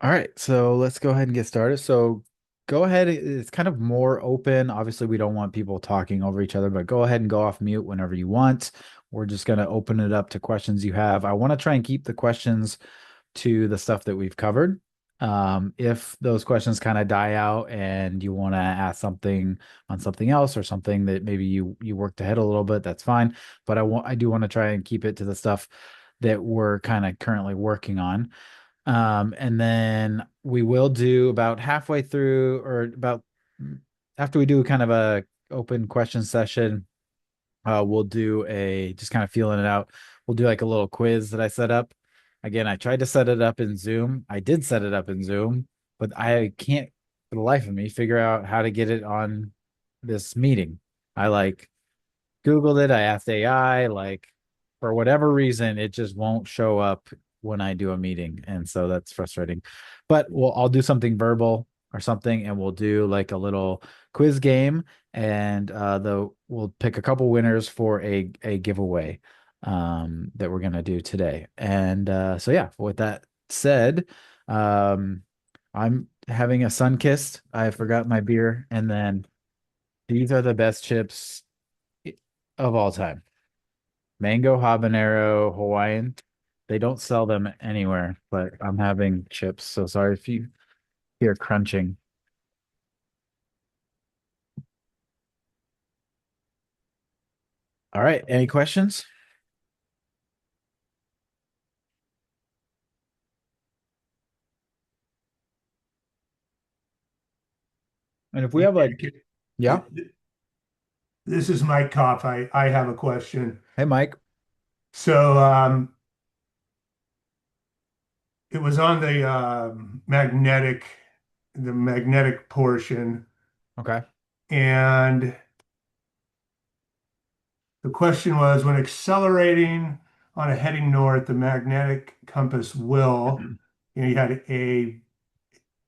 All right, so let's go ahead and get started. So go ahead. It's kind of more open. Obviously, we don't want people talking over each other, but go ahead and go off mute whenever you want. We're just going to open it up to questions you have. I want to try and keep the questions to the stuff that we've covered. If those questions kind of die out and you want to ask something on something else or something that maybe you worked ahead a little bit, that's fine. But I do want to try and keep it to the stuff that we're kind of currently working on. And then we will do about halfway through or about after we do kind of a open question session, we'll do a just kind of feeling it out. We'll do like a little quiz that I set up. Again, I tried to set it up in Zoom. I did set it up in Zoom, but I can't for the life of me figure out how to get it on this meeting. I like Googled it, I asked AI, like for whatever reason, it just won't show up when I do a meeting. And so that's frustrating. But I'll do something verbal or something, and we'll do like a little quiz game, and we'll pick a couple winners for a giveaway that we're gonna do today. And so yeah, with that said, I'm having a sun kissed. I forgot my beer, and then these are the best chips of all time. Mango habanero Hawaiian. They don't sell them anywhere, but I'm having chips. So sorry if you hear crunching. All right. Any questions? And if we Yeah, have like, yeah. this is Mike Koff. I have a question. Hey, Mike. So it was on the magnetic portion, Okay. and the question was when accelerating on a heading north, the magnetic compass will, you had A,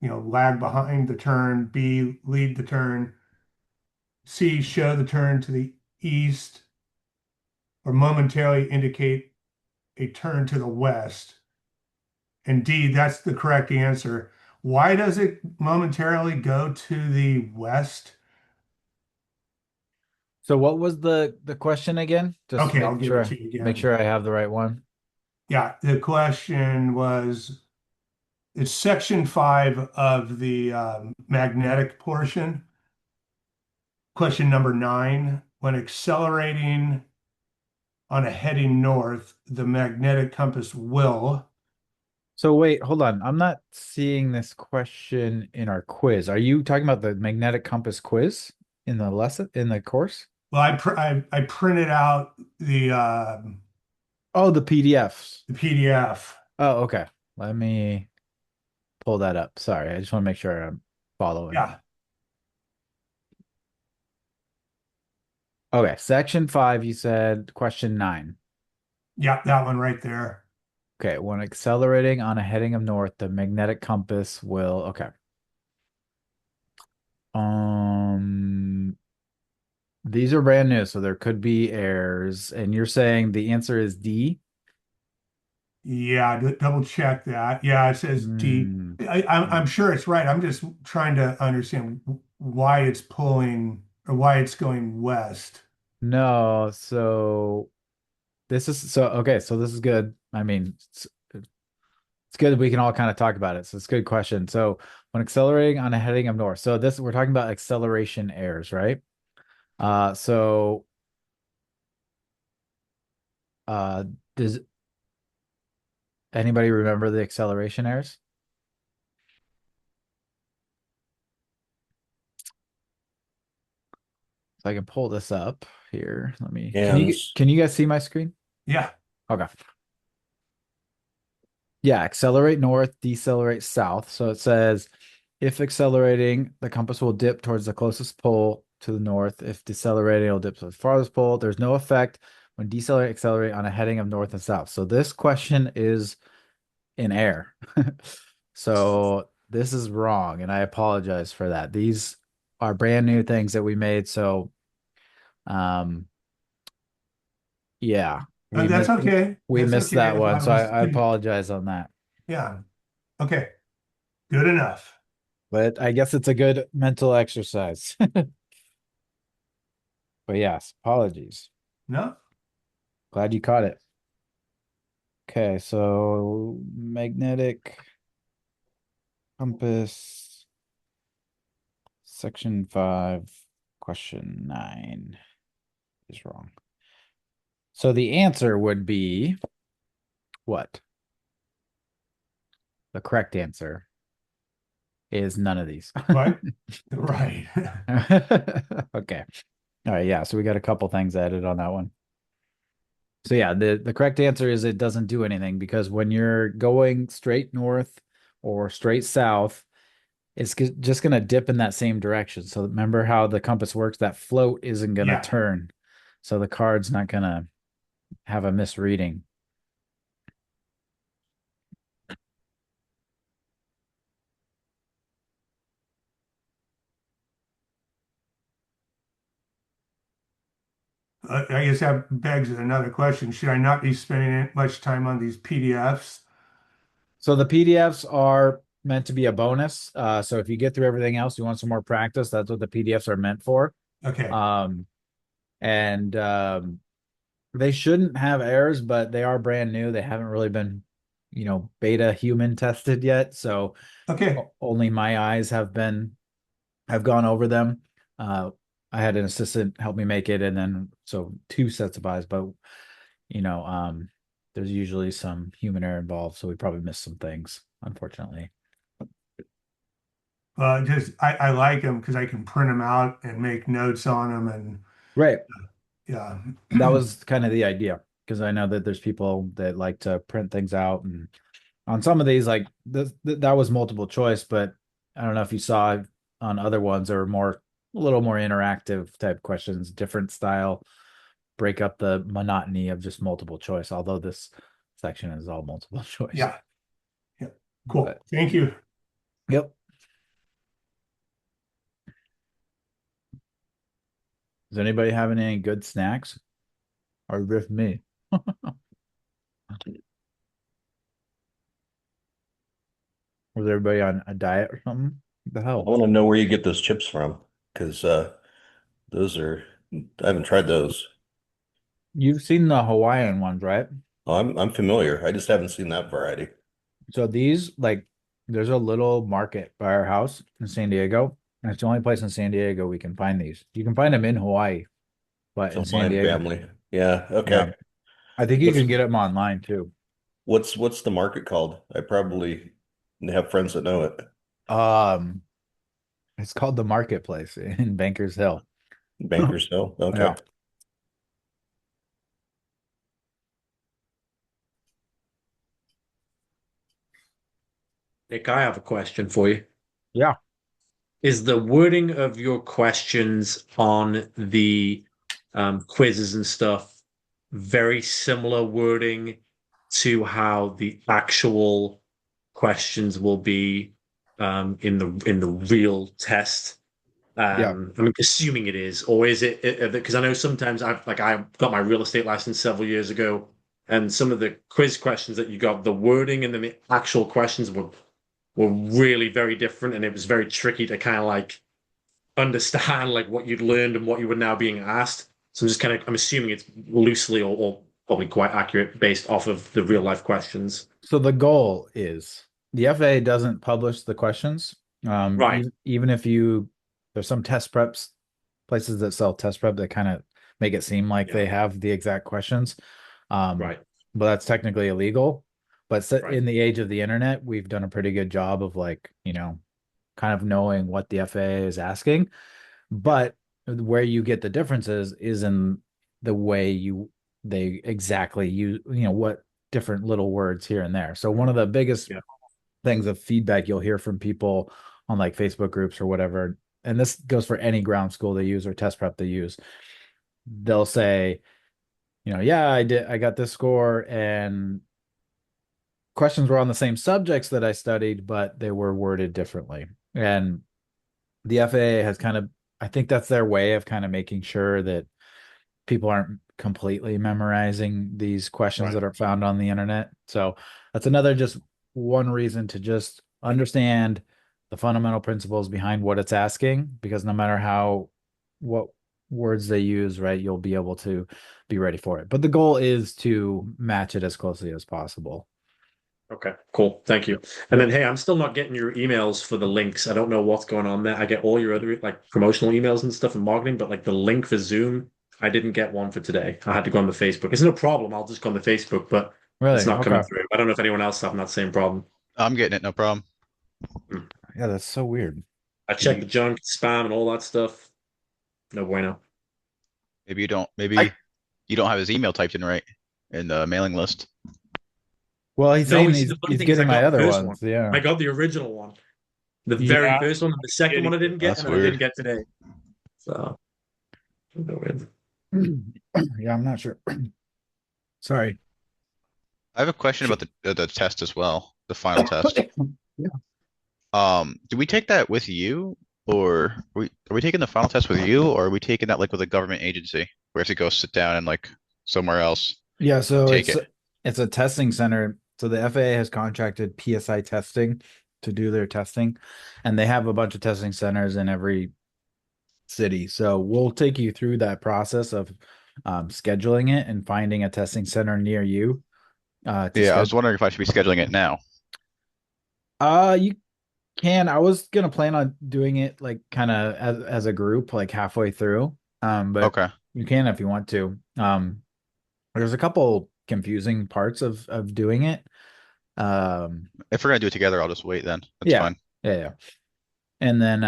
lag behind the turn, B, lead the turn, C, show the turn to the east, or momentarily indicate a turn to the west. Indeed, that's the correct answer. Why does it momentarily go to the west? So what was the question again? Just Okay, I'll give it to you make again. sure I have the right one. Yeah, the question was it's section 5 of the magnetic portion. Question number 9. When accelerating on a heading north, the magnetic compass will. So wait, hold on. I'm not seeing this question in our quiz. Are you talking about the magnetic compass quiz in the lesson in the course? Well, I printed out Oh, the PDFs. the PDF. Oh, okay. Let me pull that up. Sorry, I just want to make sure I'm following. Yeah, Okay, section 5, you said question 9. yeah, that one right there. Okay, when accelerating on a heading of north, the magnetic compass will. Okay. Um, these are brand new, so there could be errors. And you're saying the answer is D? Yeah, double check that. Yeah, it says D. Hmm. I'm sure it's right. I'm just trying to understand why it's pulling or why it's going west. No, so this is so okay, so this is good. I mean, it's good that we can all kind of talk about it. So it's a good question. So when accelerating on a heading of north, so this we're talking about acceleration errors, right? So uh does anybody remember the acceleration errors? So I can pull this up here. Let me And can you guys see my screen? Yeah. Okay. Yeah, accelerate north, decelerate south. So it says if accelerating, the compass will dip towards the closest pole to the north. If decelerating, it'll dip to the farthest pole. There's no effect when decelerate, accelerate on a heading of north and south. So this question is in air. So this is wrong, and I apologize for that. These are brand new things that we made. So um yeah, That's okay. we That's missed okay that if one. I So was I apologize on that. yeah. Okay. Good enough. But I guess it's a good mental exercise. But yes, apologies. No? Glad you caught it. Okay, so magnetic compass, section 5, question 9 is wrong. So the answer would be what? The correct answer is none of these. Right? Right. Okay. All right, yeah, so we got a couple things added on that one. So yeah, the correct answer is it doesn't do anything because when you're going straight north or straight south, it's just going to dip in that same direction. So remember how the compass works? That float isn't going to Yeah. turn. So the card's not going to have a misreading. I guess that begs another question. Should I not be spending much time on these PDFs? So the PDFs are meant to be a bonus. So if you get through everything else, you want some more practice, that's what the PDFs are meant for. Okay. Um, and they shouldn't have errors, but they are brand new. They haven't really been, beta human tested yet. So Okay. only my eyes have gone over them. I had an assistant help me make it, and then so two sets of eyes, but you know, um, there's usually some human error involved, so we probably missed some things, unfortunately. Just I like them because I can print them out and make notes on them and Right. yeah. That was kind of the idea because I know that there's people that like to print things out, and on some of these, like that was multiple choice, but I don't know if you saw on other ones, there were a little more interactive type questions, different style, break up the monotony of just multiple choice, although this section is all multiple choice. Yeah. Yeah. Cool. But Thank you. yep. Is anybody having any good snacks? Or with me? Was everybody on a diet or something? What the I hell? want to know where you get those chips from because those are I haven't tried those. You've seen the Hawaiian ones, right? Oh, I'm familiar. I just haven't seen that variety. So these, like, there's a little market by our house in San Diego. And it's the only place in San Diego we can find these. You can find them in Hawaii, but in So San mine Diego, family. Yeah, yeah. okay. I think you What's can get them online too. what's the market called? I probably have friends that know it. Um, it's called the Marketplace in Bankers Hill. Bankers Hill. Yeah. Okay. Nick, I have a question for you. Yeah. Is the wording of your questions on the quizzes and stuff very similar wording to how the actual questions will be in the real test? Yeah. I'm assuming it is, or is it because I know sometimes I got my real estate license several years ago, and some of the quiz questions that you got, the wording and the actual questions were really very different, and it was very tricky to kind of like understand like what you'd learned and what you were now being asked. So I'm assuming it's loosely or probably quite accurate based off of the real life questions. So the goal is the FAA doesn't publish the questions. Right. Even if there's some test preps, places that sell test prep that kind of make it seem like Yeah. they have the exact questions. Um, Right. but that's technically illegal. But Right. in the age of the internet, we've done a pretty good job of like, kind of knowing what the FAA is asking. Yeah. But where you get the differences is in the way they exactly use, what different little words here and there. So one of the biggest Yeah. things of feedback you'll hear from people on like Facebook groups or whatever, and this goes for any ground school they use or test prep they use, they'll say, yeah, I got this score and questions were on the same subjects that I studied, but they were worded differently. And the FAA has kind of, I think that's their way of kind of making sure that people aren't completely memorizing these questions Right. that are found on the internet. So that's another just one reason to just understand the fundamental principles behind what it's asking, because no matter what words they use, right, you'll be able to be ready for it. But the goal is to match it as closely as possible. Okay, cool. Thank you. And then, Yep. hey, I'm still not getting your emails for the links. I don't know what's going on there. I get all your other like promotional emails and stuff and marketing, but like the link for Zoom, I didn't get one for today. I had to go on the Facebook. It's no problem. I'll just go on the Facebook, but it's Really? not coming Okay. through. I don't know if anyone else having that same problem. I'm getting it, no problem. Hmm. Yeah, that's so weird. I Maybe checked the junk, spam, and all that stuff. No bueno. maybe you don't I maybe you don't have his email typed in right in the mailing list. Well, he's No, saying you see, the funny he's thing is I getting my got the other first one. ones. Yeah. I got the original one. The very Yeah. first one, and the second one I didn't get, That's and then I weird. didn't get today. So, no weird. Yeah, I'm not sure. Sorry. I have a question about the test as well, the final test. Yeah. Do we take that with you, or are we taking the final test with you, or are we taking that like with a government agency? We have to go sit down and like somewhere else Yeah, so take it. it's a testing center. So the FAA has contracted PSI testing to do their testing, and they have a bunch of testing centers in every city. So we'll take you through that process of scheduling it and finding a testing center near you to Yeah, I was schedule. wondering if I should be scheduling it now. You can. I was gonna plan on doing it like kind of as a group, like halfway through. But Okay. you can if you want to. There's a couple confusing parts of doing it. Um, If we're gonna do it together, I'll just wait then. That's yeah, fine. yeah. And then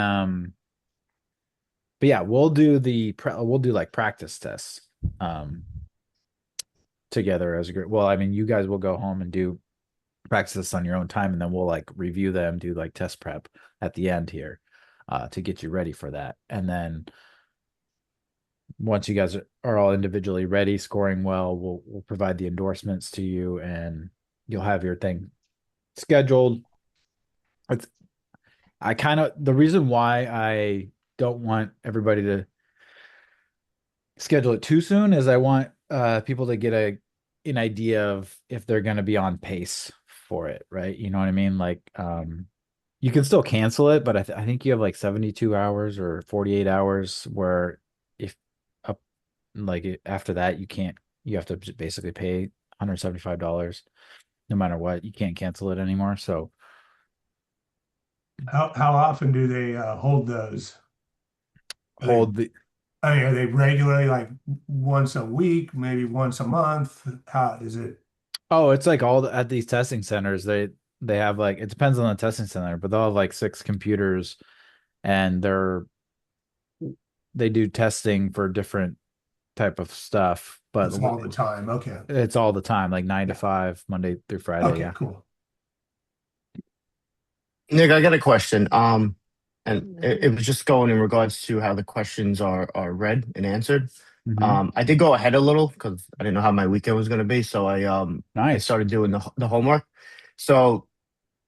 but yeah, we'll do like practice tests um together as a group. Well, I mean, you guys will go home and do practice this on your own time, and then we'll like review them, do like test prep at the end here to get you ready for that. And then once you guys are all individually ready, scoring well, we'll provide the endorsements to you, and you'll have your thing scheduled. It's I kind of the reason why I don't want everybody to schedule it too soon is I want people to get an idea of if they're going to be on pace for it, right? You know what I mean? Like you can still cancel it, but I think you have like 72 hours or 48 hours where if up after that you can't you have to basically pay $175 no matter what. You can't cancel it anymore. So How often do they hold those? Are they, hold the I mean, are they regularly like once a week, maybe once a month? How is it? Oh, it's like at these testing centers, they have like it depends on the testing center, but they'll have like six computers and they do testing for different type of stuff, but It's all the time. Okay. it's all the time, like nine to Yeah. five, Monday through Friday. Okay, Yeah. cool. Nick, I got a question. And it was just going in regards to how the questions are read and answered. Hmm. I did go ahead a little because I didn't know how my weekend was going to be, so I Nice. started doing the homework. So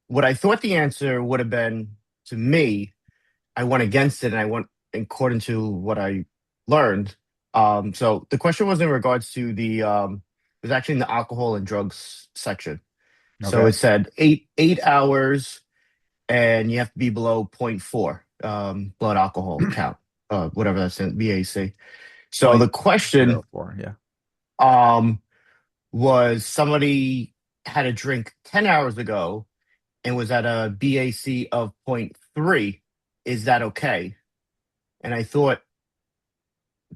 what I thought the answer would have been to me, I went against it, and I went according to what I learned. So the question was in regards to it was actually in the alcohol and drugs section. So Okay. it said eight hours and you have to be below zero point 0.4 blood alcohol count, whatever that's in BAC. So the Point question zero four. Yeah. um, was somebody had a drink 10 hours ago and was at a BAC of zero point 0.3. Is that okay? And I thought,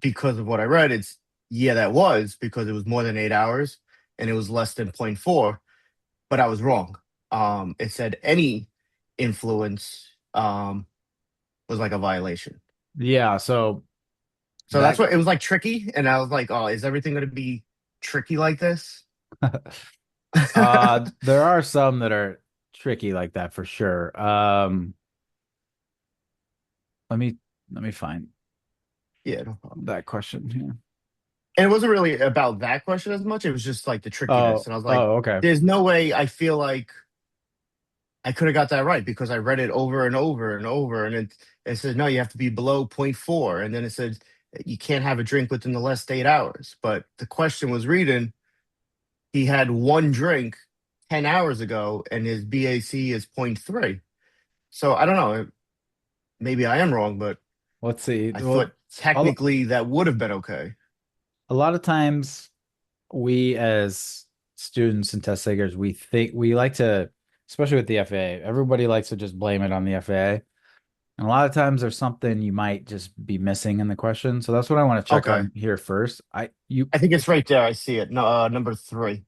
because of what I read, yeah, that was because it was more than 8 hours and it was less than zero point 0.4, but I was wrong. It said any influence was like a violation. Yeah. So So that's that what it was, like, tricky. And I was like, oh, is everything going to be tricky like this? there are some that are tricky like that for sure. Let me let me find Yeah, no problem. that question here. And it wasn't really about that question as much. It was just like the trickiness. Oh, And I was like, oh, okay. there's no way I feel like I could have got that right because I read it over and over and over. And it says, no, you have to be below zero point 0.4. And then it said, you can't have a drink within the last 8 hours. But the question was reading, he had one drink 10 hours ago and his BAC is point 0.3. So I don't know. Maybe I am wrong, but Let's see. I Well, thought technically that would have been okay. a lot of times we as students and test takers, we think we like to, especially with the FAA, everybody likes to just blame it on the FAA. And a lot of times there's something you might just be missing in the question. So that's what I want to check Okay. on here first. I think it's right there. I see it. No, number 3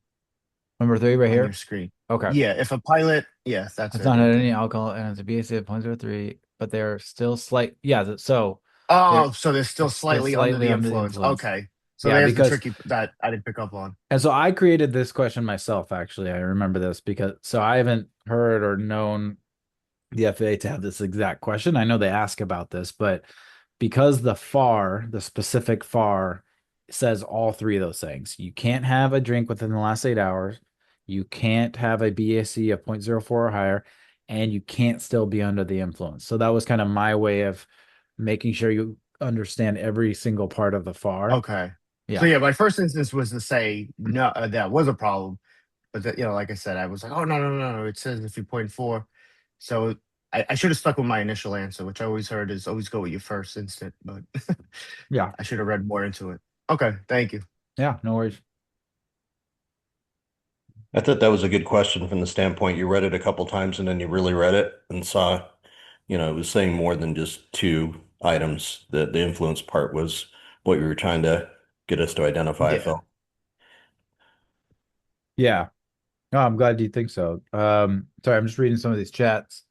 Number 3 right on your here. screen. Okay. Yeah, if a pilot, yeah, that's It's it not right had there. any alcohol and it's a BAC of 0.03, but they're still slight. Yeah. So Oh, so they're they're still still slightly under slightly the under the influence. influence. Okay. So Yeah, there's the because tricky that I didn't pick up on. and so I created this question myself, actually. I remember this because so I haven't heard or known the FAA to have this exact question. I know they ask about this, but because the FAR, the specific FAR, says all three of those things. You can't have a drink within the last 8 hours. You can't have a BAC of zero point zero 0.04 or higher, and you can't still be under the influence. So that was kind of my way of making sure you understand every single part of the FAR. Okay. So Yeah. yeah, my first instance was to say no, that was a problem. But that, like I said, I was like, oh no, no, no, no. It says if you point 0.4. So I should have stuck with my initial answer, which I always heard is always go with your first instant, but Yeah. I should have read more into it. Okay, thank you. Yeah. No worries. I thought that was a good question from the standpoint you read it a couple times and then you really read it and saw, it was saying more than just two items. The influence part was what you were trying to get us to identify, I Yeah. felt. Yeah. No, I'm glad you think so. Sorry, I'm just reading some of these chats.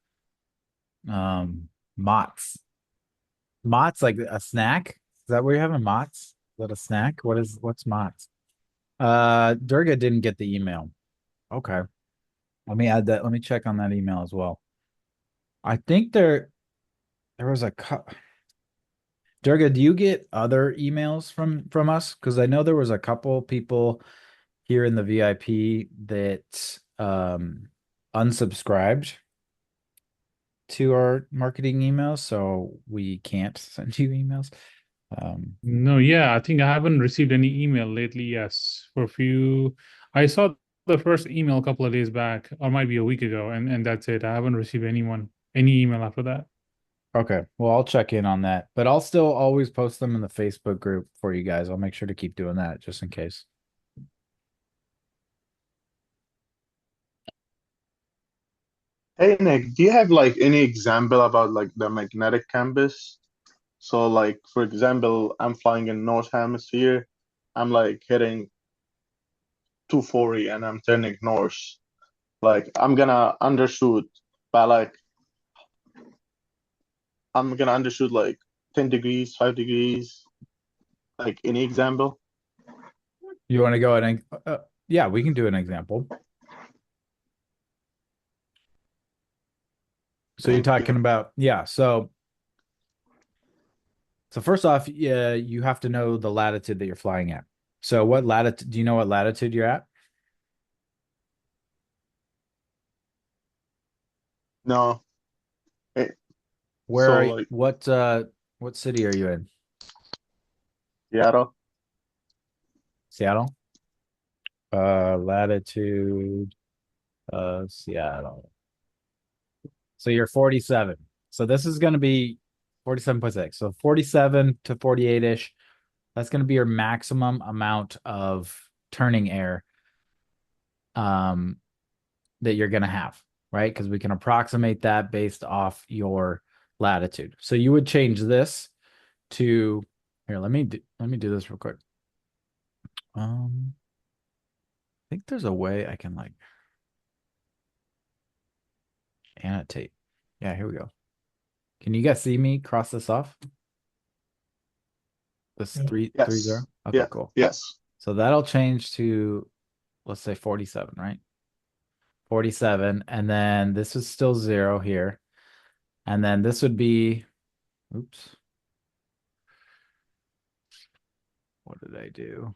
Mott's. Mott's like a snack? Is that where you're having Mott's? Is that a snack? What's Mott's? Durga didn't get the email. Okay. Let me add that. Let me check on that email as well. I think there was a Durga, do you get other emails from us? Because I know there was a couple people here in the VIP that unsubscribed to our marketing emails, so we can't send you emails. No, yeah, I think I haven't received any email lately. Yes, for a few, I saw the first email a couple of days back, or might be a week ago, and that's it. I haven't received any email after that. Okay, well, I'll check in on that, but I'll still always post them in the Facebook group for you guys. I'll make sure to keep doing that just in case. Hey Nick, do you have like any example about like the magnetic campus? So like for example, I'm flying in North Hemisphere. I'm like hitting 240 and I'm turning north. Like I'm gonna undershoot like 10 degrees, 5 degrees. Like any example? You want to go ahead and yeah, we can do an example. So you're Thank talking you. about yeah, so first off, yeah, you have to know the latitude that you're flying at. So what latitude do you know what latitude you're at? No. Eh, Where So are like what city are you in? Seattle. Seattle? Latitude Seattle. So you're 47. So this is going to be 47.6. So 47 to 48-ish. That's going to be your maximum amount of turning air um, that you're going to have, right? Because we can approximate that based off your latitude. So you would change this to here. Let me do this real quick. I think there's a way I can like annotate. Yeah, here we go. Can you guys see me cross this off? This Yeah. 330? Yes. Okay, Yeah. cool. Yes. So that'll change to, let's say 47, right? 47. And then this is still 0 here. And then this would be, oops. What did I do?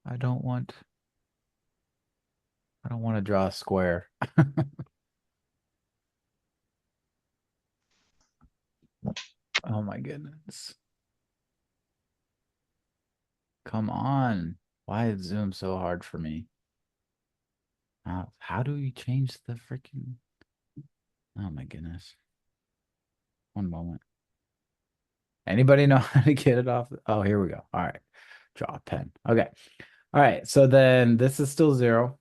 I don't want, I don't want to draw a square. Oh my goodness. Come on. Why is Zoom so hard for me? How do we change the freaking? Oh my goodness. One moment. Anybody know how to get it off? Oh, here we go. All right. Draw a pen. Okay. All right. So then this is still 0.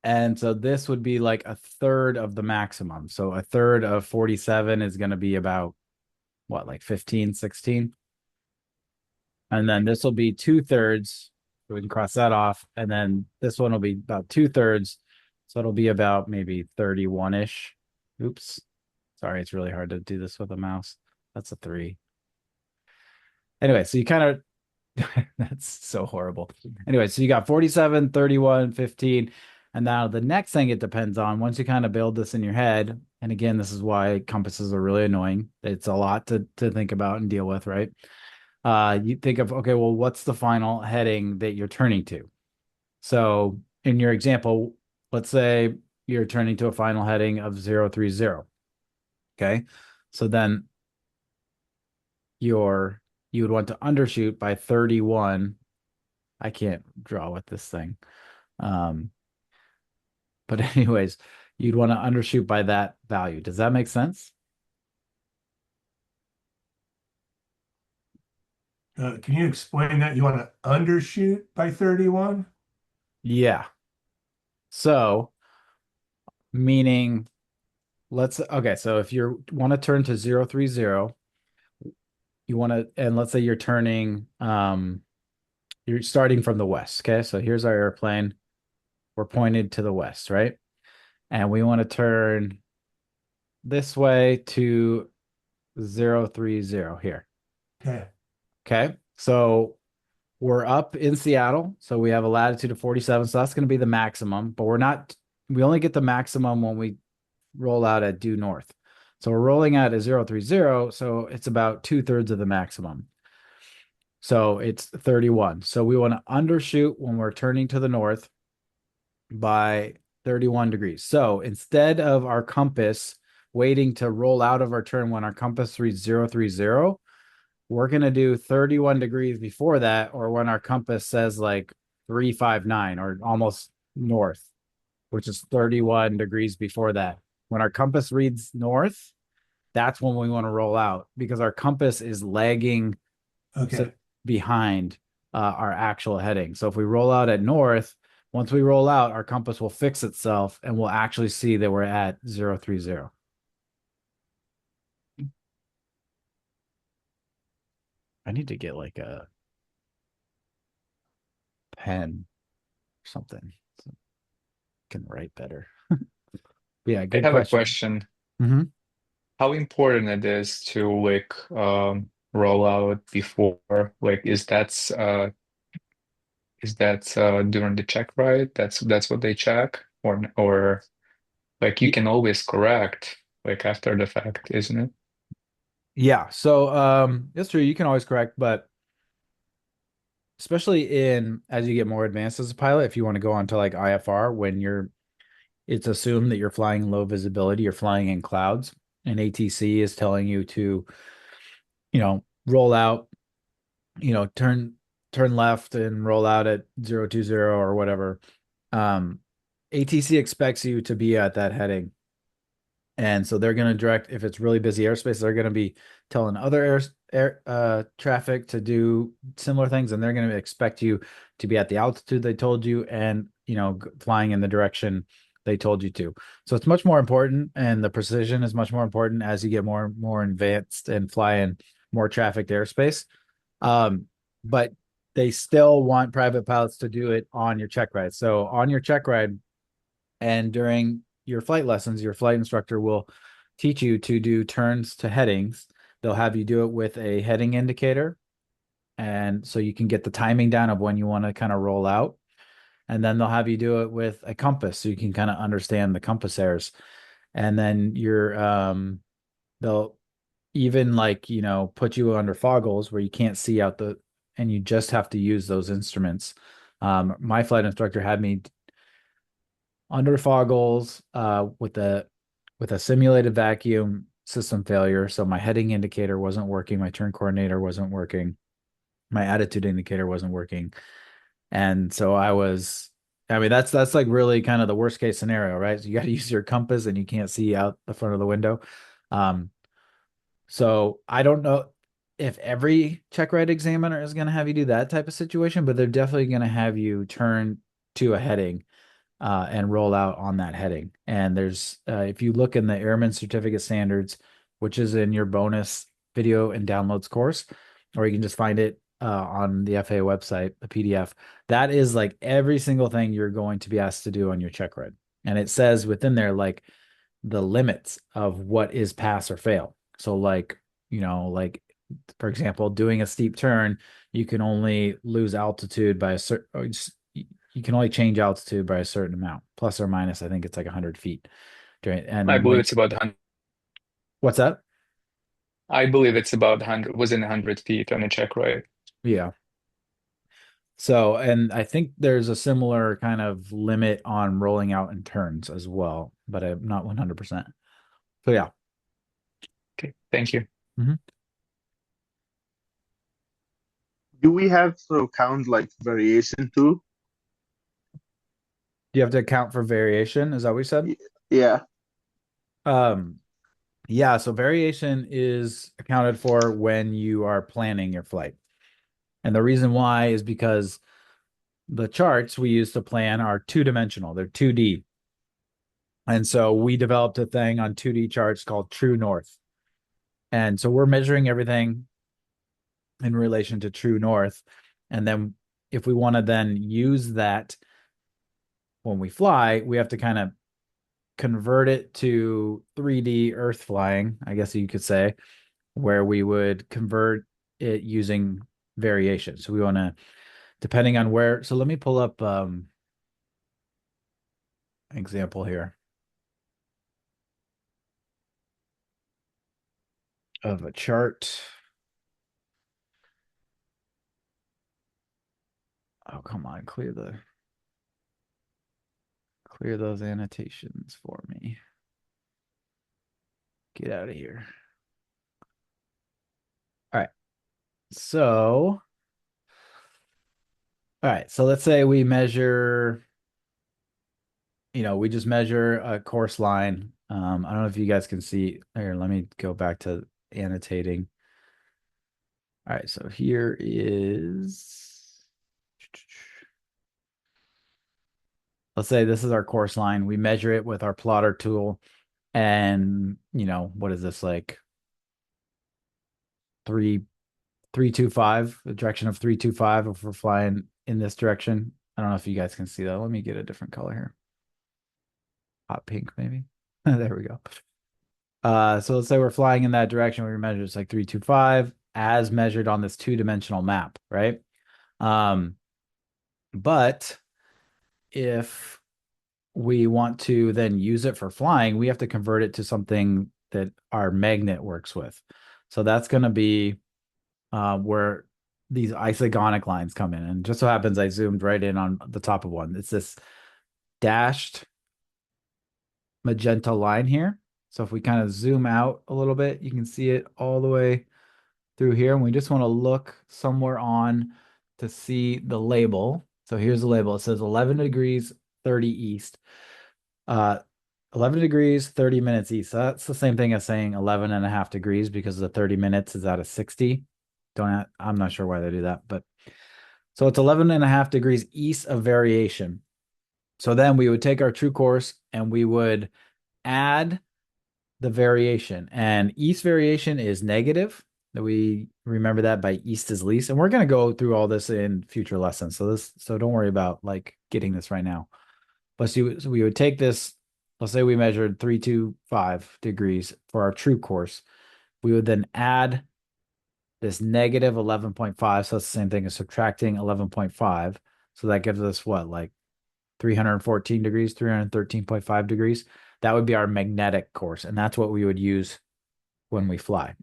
And so this would be like a third of the maximum. So a third of 47 is going to be about what, like 15, 16? And then this will be 2/3. So we can cross that off. And then this one will be about 2/3. So it'll be about maybe 31-ish. Oops. Sorry, it's really hard to do this with a mouse. That's a 3. Anyway, so you kind of that's so horrible. Anyway, so you got 47, 31, 15. And now the next thing it depends on, once you kind of build this in your head, and again, this is why compasses are really annoying. It's a lot to think about and deal with, right? You think of, okay, well, what's the final heading that you're turning to? So in your example, let's say you're turning to a final heading of 030. Okay. So then you would want to undershoot by 31. I can't draw with this thing. Um, but anyways, you'd want to undershoot by that value. Does that make sense? Can you explain that? You want to undershoot by 31? Yeah. So meaning okay, so if you want to turn to 030, you want to, and let's say you're turning, you're starting from the west. Okay, so here's our airplane. We're pointed to the west, right? And we want to turn this way to 030 here. Okay. Okay, so we're up in Seattle, so we have a latitude of 47, so that's going to be the maximum, but we only get the maximum when we roll out at due north. So we're rolling out at 030, so it's about 2/3 of the maximum. So it's 31. So we want to undershoot when we're turning to the north by 31 degrees. So instead of our compass waiting to roll out of our turn when our compass reads 030, we're going to do 31 degrees before that, or when our compass says like 359 or almost north, which is 31 degrees before that. When our compass reads north, that's when we want to roll out because our compass is lagging Okay. behind our actual heading. So if we roll out at north, once we roll out, our compass will fix itself and we'll actually see that we're at 030. I need to get like a pen or something so I can write better. Yeah, I good have a question. question. Mm-hmm. How important it is to like roll out before? Like is that during the check ride? That's what they check? Or like you can always correct like after the fact, isn't it? Yeah, so it's true. You can always correct, but especially in as you get more advanced as a pilot, if you want to go on to like IFR, when it's assumed that you're flying low visibility, you're flying in clouds, and ATC is telling you to, roll out, turn left and roll out at 020 or whatever. Um, ATC expects you to be at that heading. And so they're going to direct, if it's really busy airspace, they're going to be telling other air traffic to do similar things, and they're going to expect you to be at the altitude they told you, and flying in the direction they told you to. So it's much more important, and the precision is much more important as you get more advanced and fly in more trafficked airspace. But they still want private pilots to do it on your check ride. So on your check ride, and during your flight lessons, your flight instructor will teach you to do turns to headings. They'll have you do it with a heading indicator. And so you can get the timing down of when you want to kind of roll out. And then they'll have you do it with a compass so you can kind of understand the compass errors. And then they'll even like, put you under foggles where you can't see out and you just have to use those instruments. My flight instructor had me under foggles with a simulated vacuum system failure. So my heading indicator wasn't working, my turn coordinator wasn't working, my attitude indicator wasn't working. And so I was I mean, that's like really kind of the worst case scenario, right? So you got to use your compass and you can't see out the front of the window. Um, so I don't know if every check ride examiner is going to have you do that type of situation, but they're definitely going to have you turn to a heading and roll out on that heading. And there's, if you look in the Airman Certificate Standards, which is in your bonus video and downloads course, or you can just find it on the FAA website, the PDF. That is like every single thing you're going to be asked to do on your check ride. And it says within there, like the limits of what is pass or fail. So, like, like for example, doing a steep turn, you can only lose altitude by a certain, you can only change altitude by a certain amount, plus or minus. I think it's like 100 feet. I And believe when it's about 100. what's that? I believe it's about 100, within 100 feet on a check ride. Yeah. So, and I think there's a similar kind of limit on rolling out in turns as well, but I'm not 100%. So yeah. Okay, thank you. Mhm. Do we have to count like variation too? Do you have to account for variation? Is that what we said? Yeah. Um, yeah, so variation is accounted for when you are planning your flight. And the reason why is because the charts we use to plan are two-dimensional. They're 2D. And so we developed a thing on 2D charts called True North. And so we're measuring everything in relation to True North. And then if we want to then use that when we fly, we have to kind of convert it to 3D Earth flying, I guess you could say, where we would convert it using variation. So we want to, depending on where, so let me pull up example here of a chart. Oh, come on, clear those annotations for me. Get out of here. All right. So, all right. So let's say we measure, we just measure a course line. I don't know if you guys can see here. Let me go back to annotating. All right. So here is, let's say this is our course line. We measure it with our plotter tool. And, what is this like? 325, the direction of 325 if we're flying in this direction. I don't know if you guys can see that. Let me get a different color here. Hot pink, maybe. There we go. So let's say we're flying in that direction. We measure it's like 325 as measured on this two-dimensional map, right? Um, but if we want to then use it for flying, we have to convert it to something that our magnet works with. So that's going to be where these isogonic lines come in. And just so happens I zoomed right in on the top of one. It's this dashed magenta line here. So if we kind of zoom out a little bit, you can see it all the way through here. And we just want to look somewhere on to see the label. So here's the label. It says 11 degrees, 30 east. 11 degrees, 30 minutes east. So that's the same thing as saying 11 and a half degrees because the 30 minutes is out of 60. I'm not sure why they do that, but so it's 11 and a half degrees east of variation. So then we would take our true course and we would add the variation, and east variation is negative. That we remember that by east is least, and we're going to go through all this in future lessons. So don't worry about like getting this right now. But so we would take this, let's say we measured 325 degrees for our true course. We would then add this negative 11.5. So that's the same thing as subtracting 11.5. So that gives us what, like 314 degrees, 313.5 degrees. That would be our magnetic course. And that's what we would use when we fly.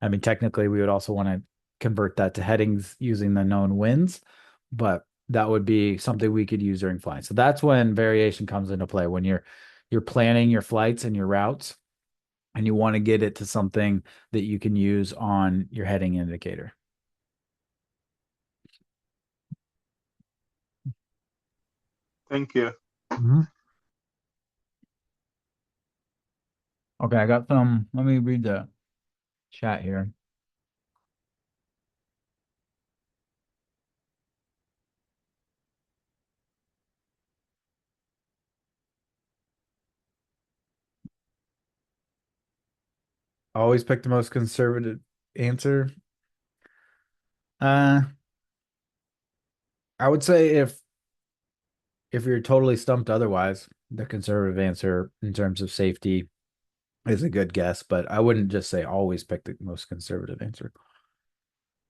I mean, technically, we would also want to convert that to headings using the known winds, but that would be something we could use during flying. So that's when variation comes into play, when you're planning your flights and your routes and you want to get it to something that you can use on your heading indicator. Thank you. Mhm. Okay, I got some. Let me read the chat here. Always pick the most conservative answer. Uh, I would say if you're totally stumped otherwise, the conservative answer in terms of safety is a good guess, but I wouldn't just say always pick the most conservative answer.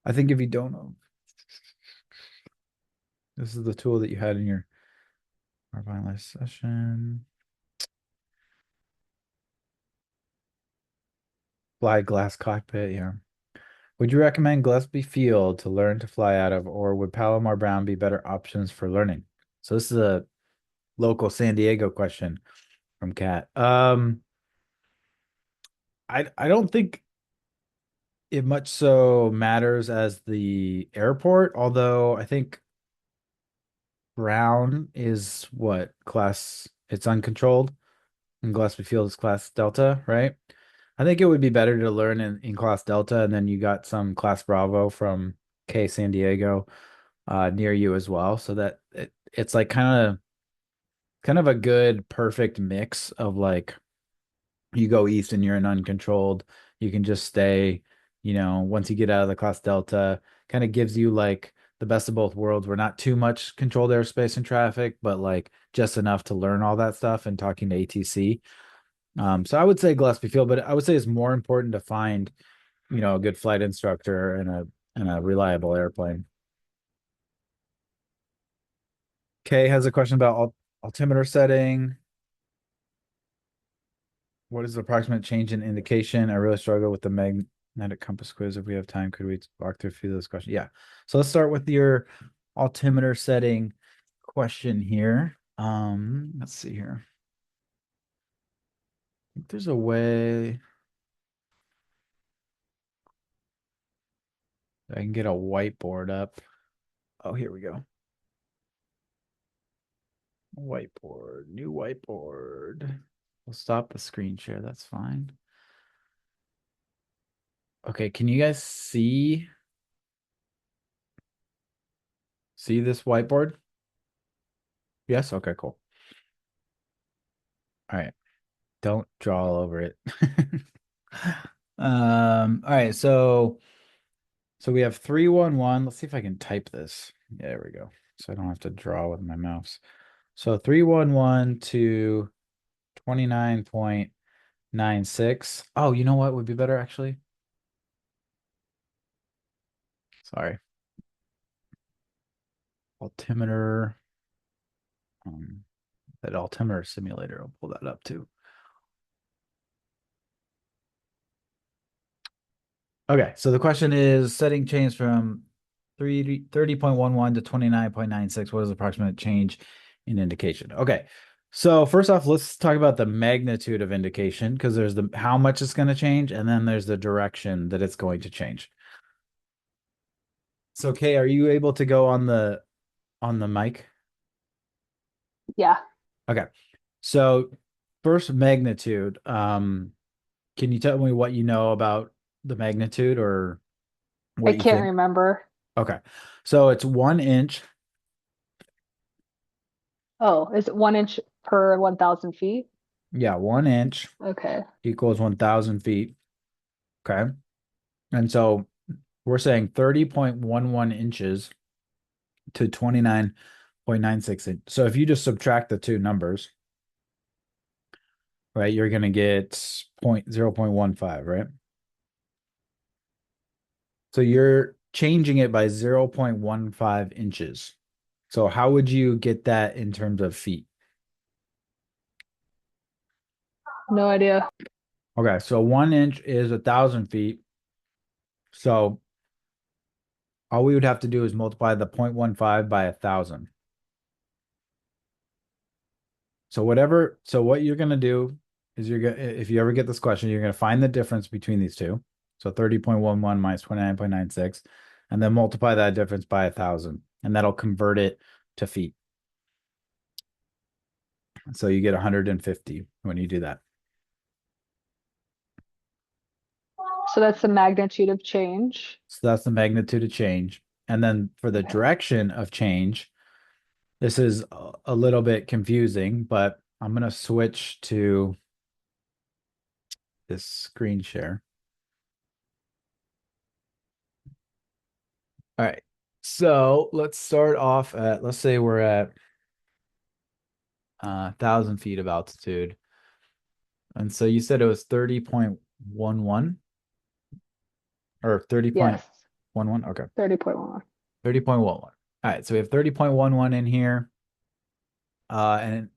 I think if you don't know, this is the tool that you had in your our finalized session. Fly glass cockpit, yeah. Would you recommend Gillespie Field to learn to fly out of, or would Palomar Brown be better options for learning? So this is a local San Diego question from Kat. I don't think it much so matters as the airport, although I think Brown is what class it's uncontrolled and Gillespie Field is class Delta, right? I think it would be better to learn in class Delta, and then you got some class Bravo from K San Diego near you as well, so that it's like kind of a good perfect mix of like you go east and you're in uncontrolled. You can just stay, once you get out of the class Delta, kind of gives you like the best of both worlds. We're not too much controlled airspace and traffic, but like just enough to learn all that stuff and talking to ATC. So I would say Gillespie Field, but I would say it's more important to find, a good flight instructor and a reliable airplane. Kay has a question about altimeter setting. What is the approximate change in indication? I really struggle with the magnetic compass quiz. If we have time, could we walk through a few of those questions? Yeah. So let's start with your altimeter setting question here. Let's see here. I think there's a way I can get a whiteboard up. Oh, here we go. Whiteboard, new whiteboard. We'll stop the screen share. That's fine. Okay, can you guys see this whiteboard? Yes? Okay, cool. All right. Don't draw all over it. All right, so we have 311. Let's see if I can type this. Yeah, there we go. So I don't have to draw with my mouse. So 311 to 29.96. Oh, you know what would be better actually? Sorry. Altimeter. That altimeter simulator. I'll pull that up too. Okay, so the question is setting change from 30.11 to 29.96. What is the approximate change in indication? Okay, so first off, let's talk about the magnitude of indication because there's the how much it's going to change, and then there's the direction that it's going to change. So, Kay, are you able to go on the mic? Yeah. Okay, so first magnitude. Can you tell me what you know about the magnitude or I what you can't think? remember. Okay. So it's 1 inch. Oh, is it 1 inch per 1,000 feet? Yeah, 1 inch Okay. equals 1,000 feet. Okay. And so we're saying 30.11 inches to 29.96 inches. So if you just subtract the two numbers, right, you're going to get 0.15, right? So you're changing it by 0.15 inches. So how would you get that in terms of feet? No idea. Okay, so 1 inch is 1,000 feet. So all we would have to do is multiply the 0.15 by 1,000. So what you're gonna do is if you ever get this question, you're gonna find the difference between these two. So 30.11 minus 29.96, and then multiply that difference by 1,000, and that'll convert it to feet. So you get 150 when you do that. So that's the magnitude of change. So that's the magnitude of change. And then for the Okay. direction of change, this is a little bit confusing, but I'm going to switch to this screen share. All right. So let's start off at, let's say we're at 1,000 feet of altitude. And so you said it was 30.11 or 30.11. Yes, Okay. 30.11. 30.11. All right. So we have 30.11 in here. And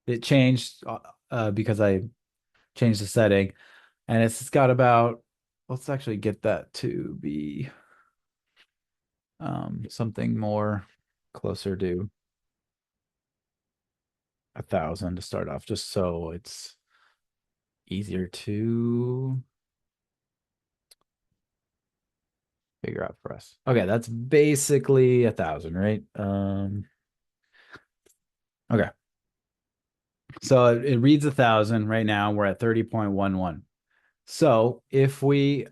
it changed because I changed the setting. And it's got about, let's actually get that to be something more closer to 1,000 to start off, just so it's easier to figure out for us. Okay, that's basically 1,000, right? Okay. So it reads 1,000 right now. We're at 30.11. So if we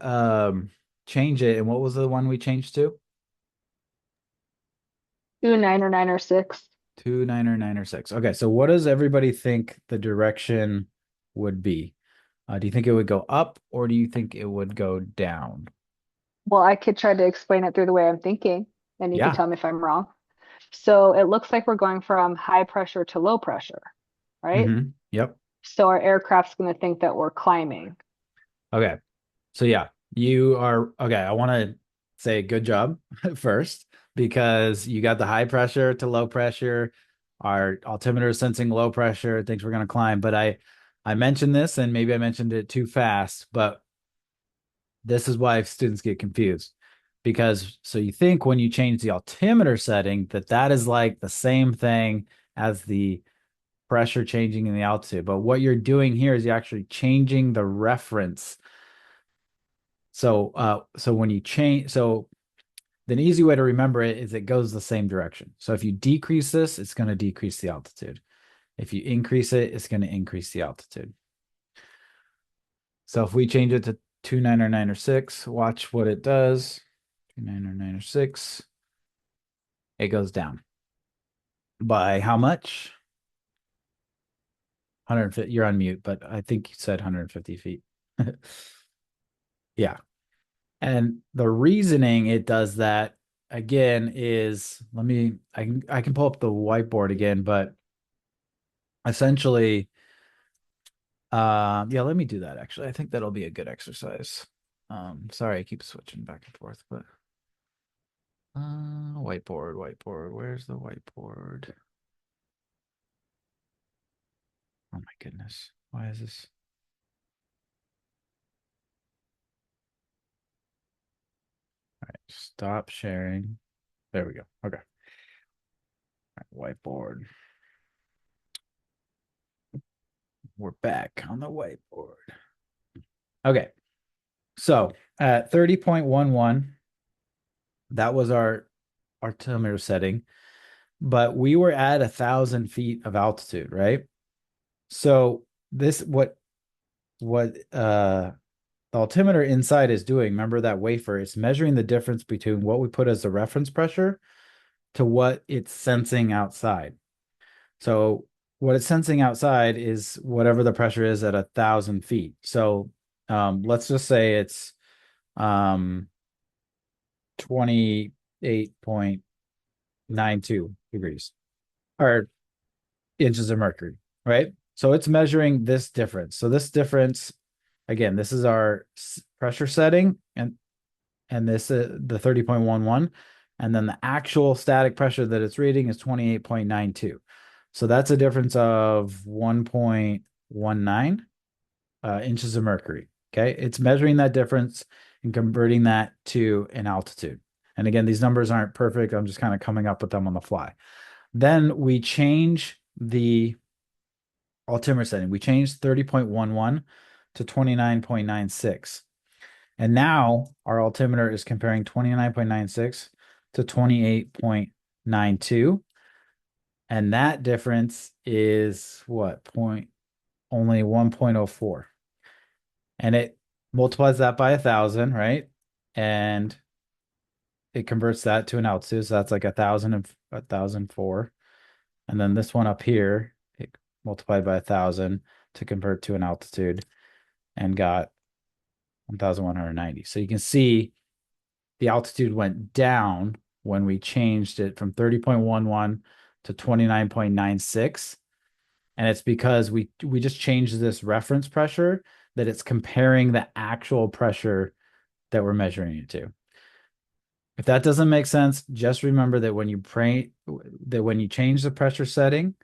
change it, and what was the one we changed to? 29 or 9 or 6. 2, 9, or 9 or 6. Okay, so what does everybody think the direction would be? Do you think it would go up or do you think it would go down? Well, I could try to explain it through the way I'm thinking, and you can Yeah. tell me if I'm wrong. So it looks like we're going from high pressure to low pressure, right? Yep. So our aircraft's going to think that we're climbing. Okay. So yeah, you are okay. I want to say good job first because you got the high pressure to low pressure. Our altimeter is sensing low pressure. It thinks we're going to climb, but I mentioned this and maybe I mentioned it too fast, but this is why students get confused because so you think when you change the altimeter setting that that is like the same thing as the pressure changing in the altitude, but what you're doing here is you're actually changing the reference. So when you change, so the easy way to remember it is it goes the same direction. So if you decrease this, it's going to decrease the altitude. If you increase it, it's going to increase the altitude. So if we change it to 2, 9, or 9 or 6, watch what it does. 2, 9, or 9 or 6, it goes down. By how much? 150. You're on mute, but I think you said 150 feet. Yeah. And the reasoning it does that again is I can pull up the whiteboard again, but essentially yeah, let me do that actually. I think that'll be a good exercise. Sorry, I keep switching back and forth, but whiteboard, where's the whiteboard? Oh my goodness. Why is this? All right, stop sharing. There we go. Okay. All right, whiteboard. We're back on the whiteboard. Okay. So at 30.11, that was our altimeter setting, but we were at 1,000 feet of altitude, right? So this what the altimeter inside is doing, remember that wafer, it's measuring the difference between what we put as the reference pressure to what it's sensing outside. So what it's sensing outside is whatever the pressure is at 1,000 feet. So let's just say it's 28.92 degrees or inches of mercury, right? So it's measuring this difference. So this difference, again, this is our pressure setting, and this the 30.11, and then the actual static pressure that it's reading is 28.92. So that's a difference of 1.19 inches of mercury. Okay, it's measuring that difference and converting that to an altitude. And again, these numbers aren't perfect. I'm just kind of coming up with them on the fly. Then we change the altimeter setting. We changed 30.11 to 29.96. And now our altimeter is comparing 29.96 to 28.92. And that difference is what? Only 1.04. And it multiplies that by 1,000, and it converts that to an altitude. So that's like 1,000 and 1,004. And then this one up here, it multiplied by 1,000 to convert to an altitude and got 1,190. So you can see the altitude went down when we changed it from 30.11 to 29.96. And it's because we just changed this reference pressure that it's comparing the actual pressure that we're measuring it to. If that doesn't make sense, just remember that when you change the pressure setting,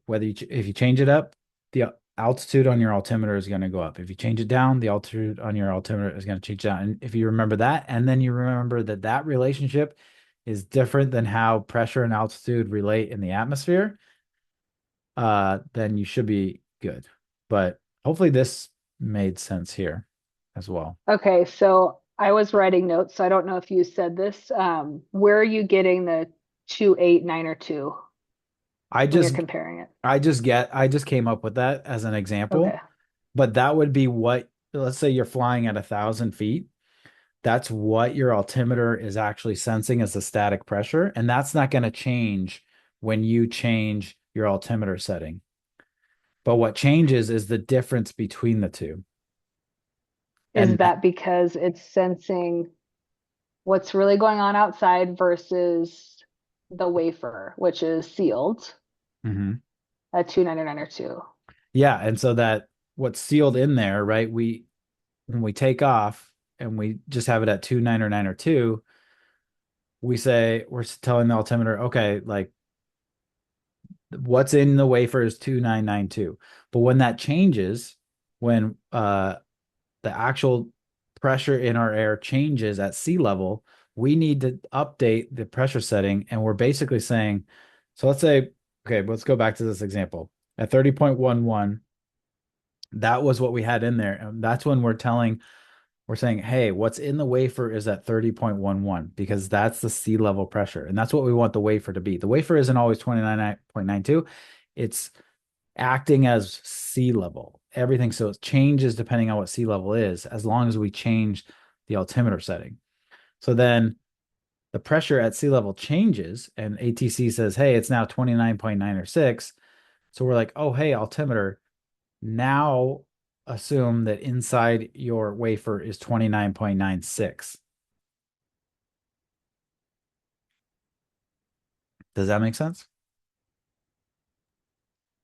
if you change it up, the altitude on your altimeter is going to go up. If you change it down, the altitude on your altimeter is going to change down. And if you remember that, and then you remember that that relationship is different than how pressure and altitude relate in the atmosphere, then you should be good. But hopefully this made sense here as well. Okay, so I was writing notes, so I don't know if you said this. Where are you getting the 289 or 2 I when you're just comparing it? I just came up with that as an example, Okay. but that would be what, let's say you're flying at 1,000 feet. That's what your altimeter is actually sensing as the static pressure, and that's not going to change when you change your altimeter setting. But what changes is the difference between the two. Is And that because it's sensing what's really going on outside versus the wafer, which is sealed Mhm. at 299 or 2? Yeah, and so that what's sealed in there, right? When we take off and we just have it at 299 or 2, we're telling the altimeter, okay, like what's in the wafer is 2,992. But when that changes, when the actual pressure in our air changes at sea level, we need to update the pressure setting. And we're basically saying, so let's say, okay, let's go back to this example. At 30.11, that was what we had in there. And that's when we're saying, hey, what's in the wafer is at 30.11 because that's the sea level pressure. And that's what we want the wafer to be. The wafer isn't always 29.92. It's acting as sea level, everything. So it changes depending on what sea level is, as long as we change the altimeter setting. So then the pressure at sea level changes, and ATC says, hey, it's now 29.9 or 6. So we're like, oh, hey, altimeter, now assume that inside your wafer is 29.96. Does that make sense?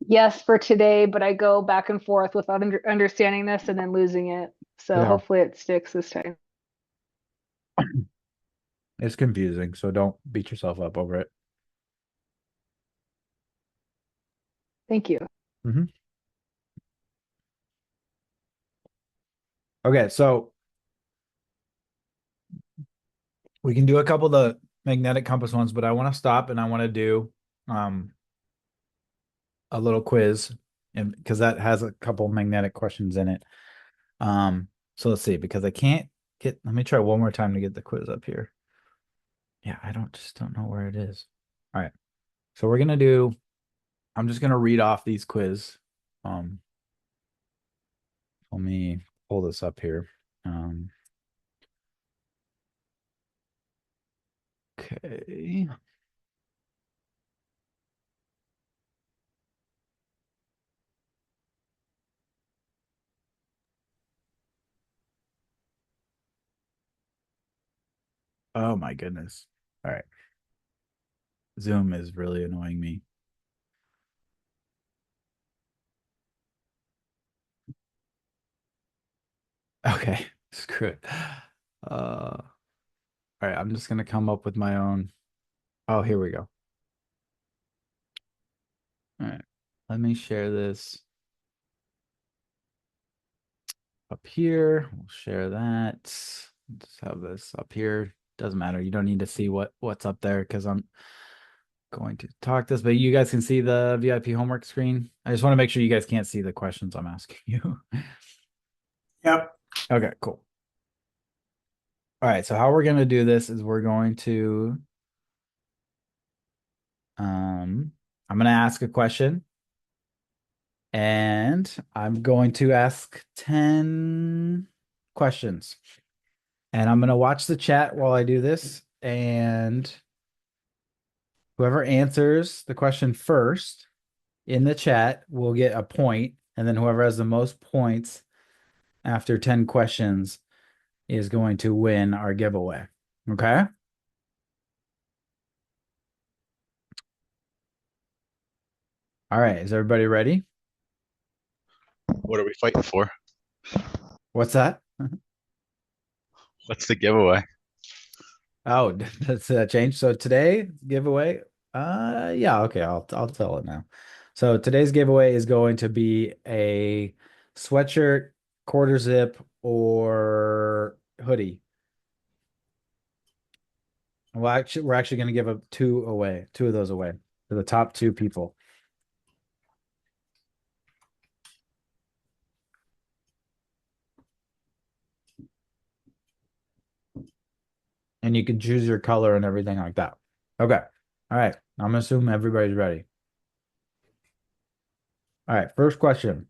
Yes, for today, but I go back and forth without understanding this and then losing it. So Yeah. hopefully it sticks this time. It's confusing, so don't beat yourself up over it. Thank you. Mm-hmm. Okay, so we can do a couple of the magnetic compass ones, but I want to stop and I want to do um a little quiz, and because that has a couple magnetic questions in it. Um, so let's see, because I can't let me try one more time to get the quiz up here. Yeah, I just don't know where it is. All right. So I'm just gonna read off these quiz. Um, Let me pull this up here. Um, okay. Oh my goodness. All right. Zoom is really annoying me. Okay, screw it. All right, I'm just gonna come up with my own. Oh, here we go. All right, let me share this up here. We'll share that. Just have this up here. Doesn't matter. You don't need to see what's up there because I'm going to talk this, but you guys can see the VIP homework screen. I just want to make sure you guys can't see the questions I'm asking you. Yep. Okay, cool. All right, so how we're going to do this is we're going to I'm going to ask a question and I'm going to ask 10 questions. And I'm going to watch the chat while I do this. And whoever answers the question first in the chat will get a point. And then whoever has the most points after 10 questions is going to win our giveaway. Okay? All right. Is everybody ready? What are we fighting for? What's that? What's the giveaway? Oh, that's changed. So today giveaway. Yeah, okay, I'll tell it now. So today's giveaway is going to be a sweatshirt, quarter zip, or hoodie. Well, actually, we're actually going to give two away, two of those away to the top two people. And you can choose your color and everything like that. Okay. All right. I'm assuming everybody's ready. All right. First question.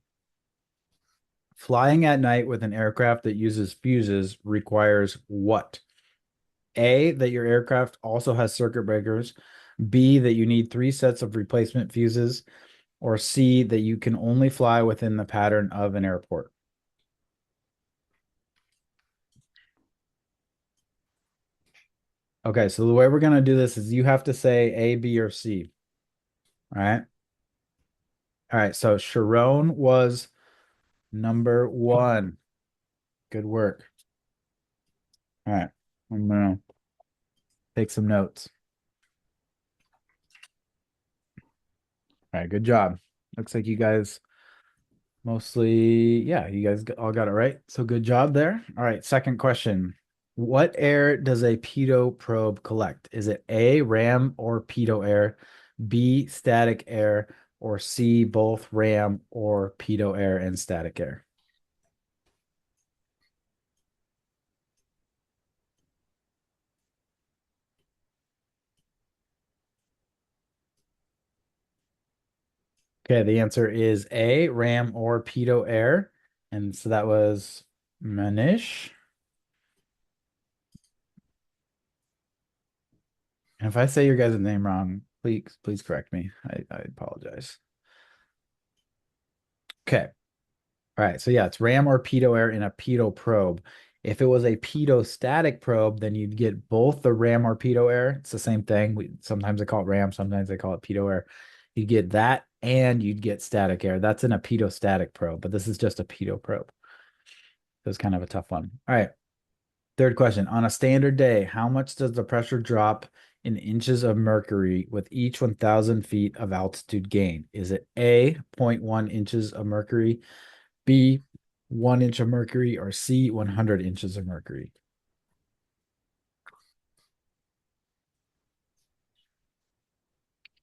Flying at night with an aircraft that uses fuses requires what? A, that your aircraft also has circuit breakers. B, that you need 3 sets of replacement fuses. Or C, that you can only fly within the pattern of an airport. Okay, so the way we're going to do this is you have to say A, B, or C. All right. All right, so Sharon was number 1. Good work. All right, I'm going to take some notes. All right, good job. Looks like you guys mostly, yeah, you guys all got it right. So good job there. All right, second question. What air does a pitot probe collect? Is it A, ram or pitot air, B, static air, or C, both ram or pitot air and static air? Okay, the answer is A, ram or pitot air. And so that was Manish. And if I say your guys' name wrong, please correct me. I apologize. Okay. All right. So yeah, it's ram or pitot air in a pitot probe. If it was a pitot-static probe, then you'd get both the ram or pitot air. It's the same thing. Sometimes they call it ram, sometimes they call it pitot air. You get that and you'd get static air. That's in a pitot-static probe, but this is just a pitot probe. So it's kind of a tough one. All right. Third question. On a standard day, how much does the pressure drop in inches of mercury with each 1,000 feet of altitude gain? Is it A, 0.1 inches of mercury, B, 1 inch of mercury, or C, 100 inches of mercury?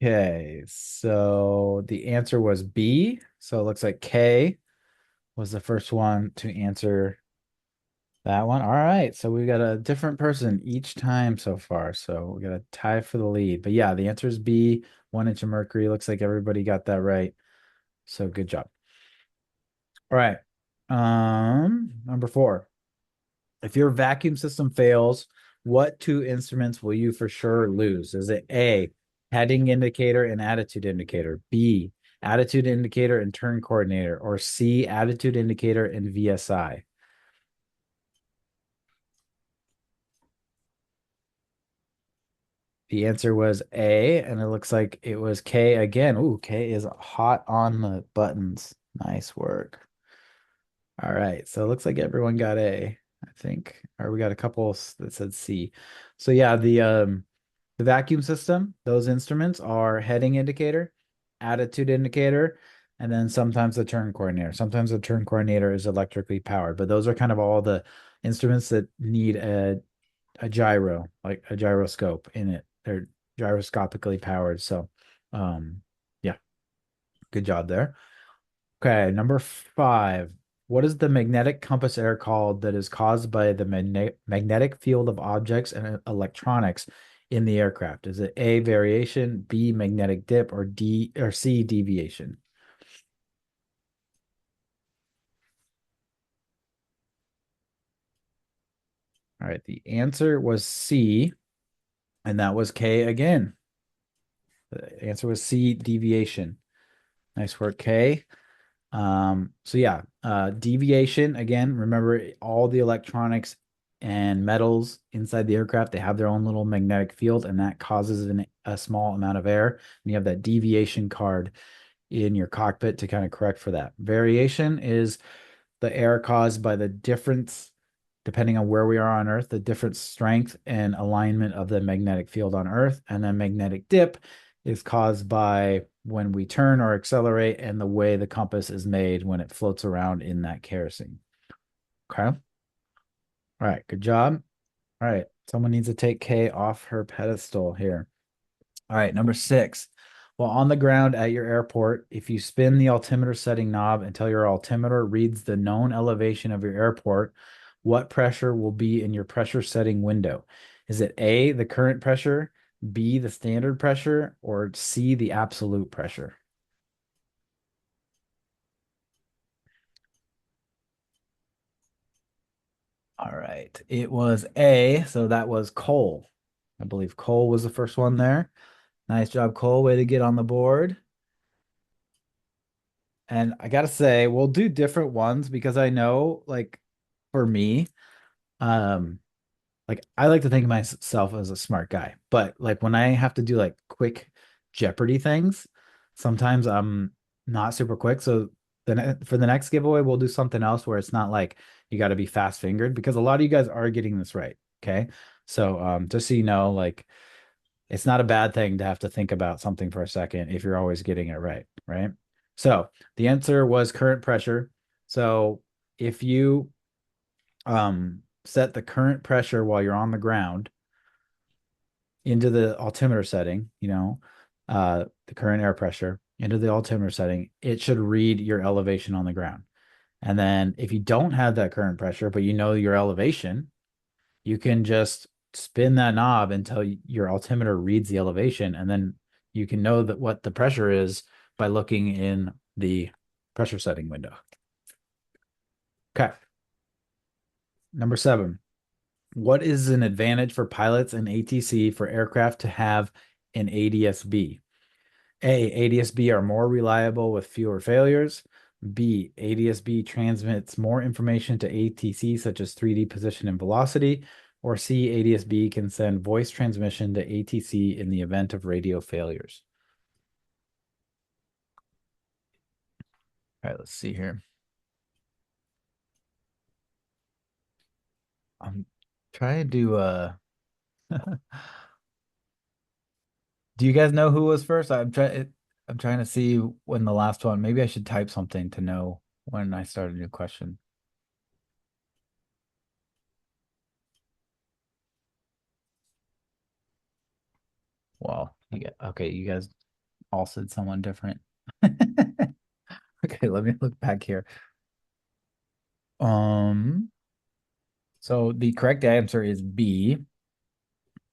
Okay, so the answer was B. So it looks like K was the first one to answer that one. All right. So we got a different person each time so far. So we got a tie for the lead. But yeah, the answer is B, 1 inch of mercury. Looks like everybody got that right. So good job. All right. Number 4. If your vacuum system fails, what 2 instruments will you for sure lose? Is it A, heading indicator and attitude indicator, B, attitude indicator and turn coordinator, or C, attitude indicator and VSI? The answer was A, and it looks like it was K again. Ooh, K is hot on the buttons. Nice work. All right, so it looks like everyone got A, I think, or we got a couple that said C. So yeah, the vacuum system, those instruments are heading indicator, attitude indicator, and then sometimes the turn coordinator. Sometimes the turn coordinator is electrically powered, but those are kind of all the instruments that need a gyro, like a gyroscope in it. They're gyroscopically powered. So, yeah, good job there. Okay, number 5. What is the magnetic compass error called that is caused by the magnetic field of objects and electronics in the aircraft? Is it A, variation, B, magnetic dip, or D or C, deviation? All right, the answer was C, and that was K again. The answer was C, deviation. Nice work, K. So yeah, deviation, again, remember all the electronics and metals inside the aircraft, they have their own little magnetic field, and that causes a small amount of air. And you have that deviation card in your cockpit to kind of correct for that. Variation is the air caused by the difference, depending on where we are on Earth, the different strength and alignment of the magnetic field on Earth. And then magnetic dip is caused by when we turn or accelerate and the way the compass is made when it floats around in that kerosene. Okay. All right. Good job. All right. Someone needs to take Kay off her pedestal here. All right. Number 6. While on the ground at your airport, if you spin the altimeter setting knob until your altimeter reads the known elevation of your airport, what pressure will be in your pressure setting window? Is it A, the current pressure, B, the standard pressure, or C, the absolute pressure? All right. It was A, so that was Cole. I believe Cole was the first one there. Nice job, Cole. Way to get on the board. And I gotta say, we'll do different ones because I know, like, for me, um, like I like to think of myself as a smart guy, but like when I have to do like quick Jeopardy things, sometimes I'm not super quick. So then for the next giveaway, we'll do something else where it's not like you got to be fast fingered because a lot of you guys are getting this right. Okay. So just so you know, like it's not a bad thing to have to think about something for a second if you're always getting it right, right? So the answer was current pressure. So if you set the current pressure while you're on the ground into the altimeter setting, the current air pressure into the altimeter setting, it should read your elevation on the ground. And then if you don't have that current pressure, but you know your elevation, you can just spin that knob until your altimeter reads the elevation, and then you can know that what the pressure is by looking in the pressure setting window. Okay. Number 7. What is an advantage for pilots in ATC for aircraft to have an ADS-B? A, ADS-B are more reliable with fewer failures. B, ADS-B transmits more information to ATC, such as 3D position and velocity. Or C, ADS-B can send voice transmission to ATC in the event of radio failures. All right, let's see here. I'm trying to do you guys know who was first? I'm trying to see when the last one. Maybe I should type something to know when I start a new question. Well, okay, you guys all said someone different. Okay, let me look back here. So the correct answer is B.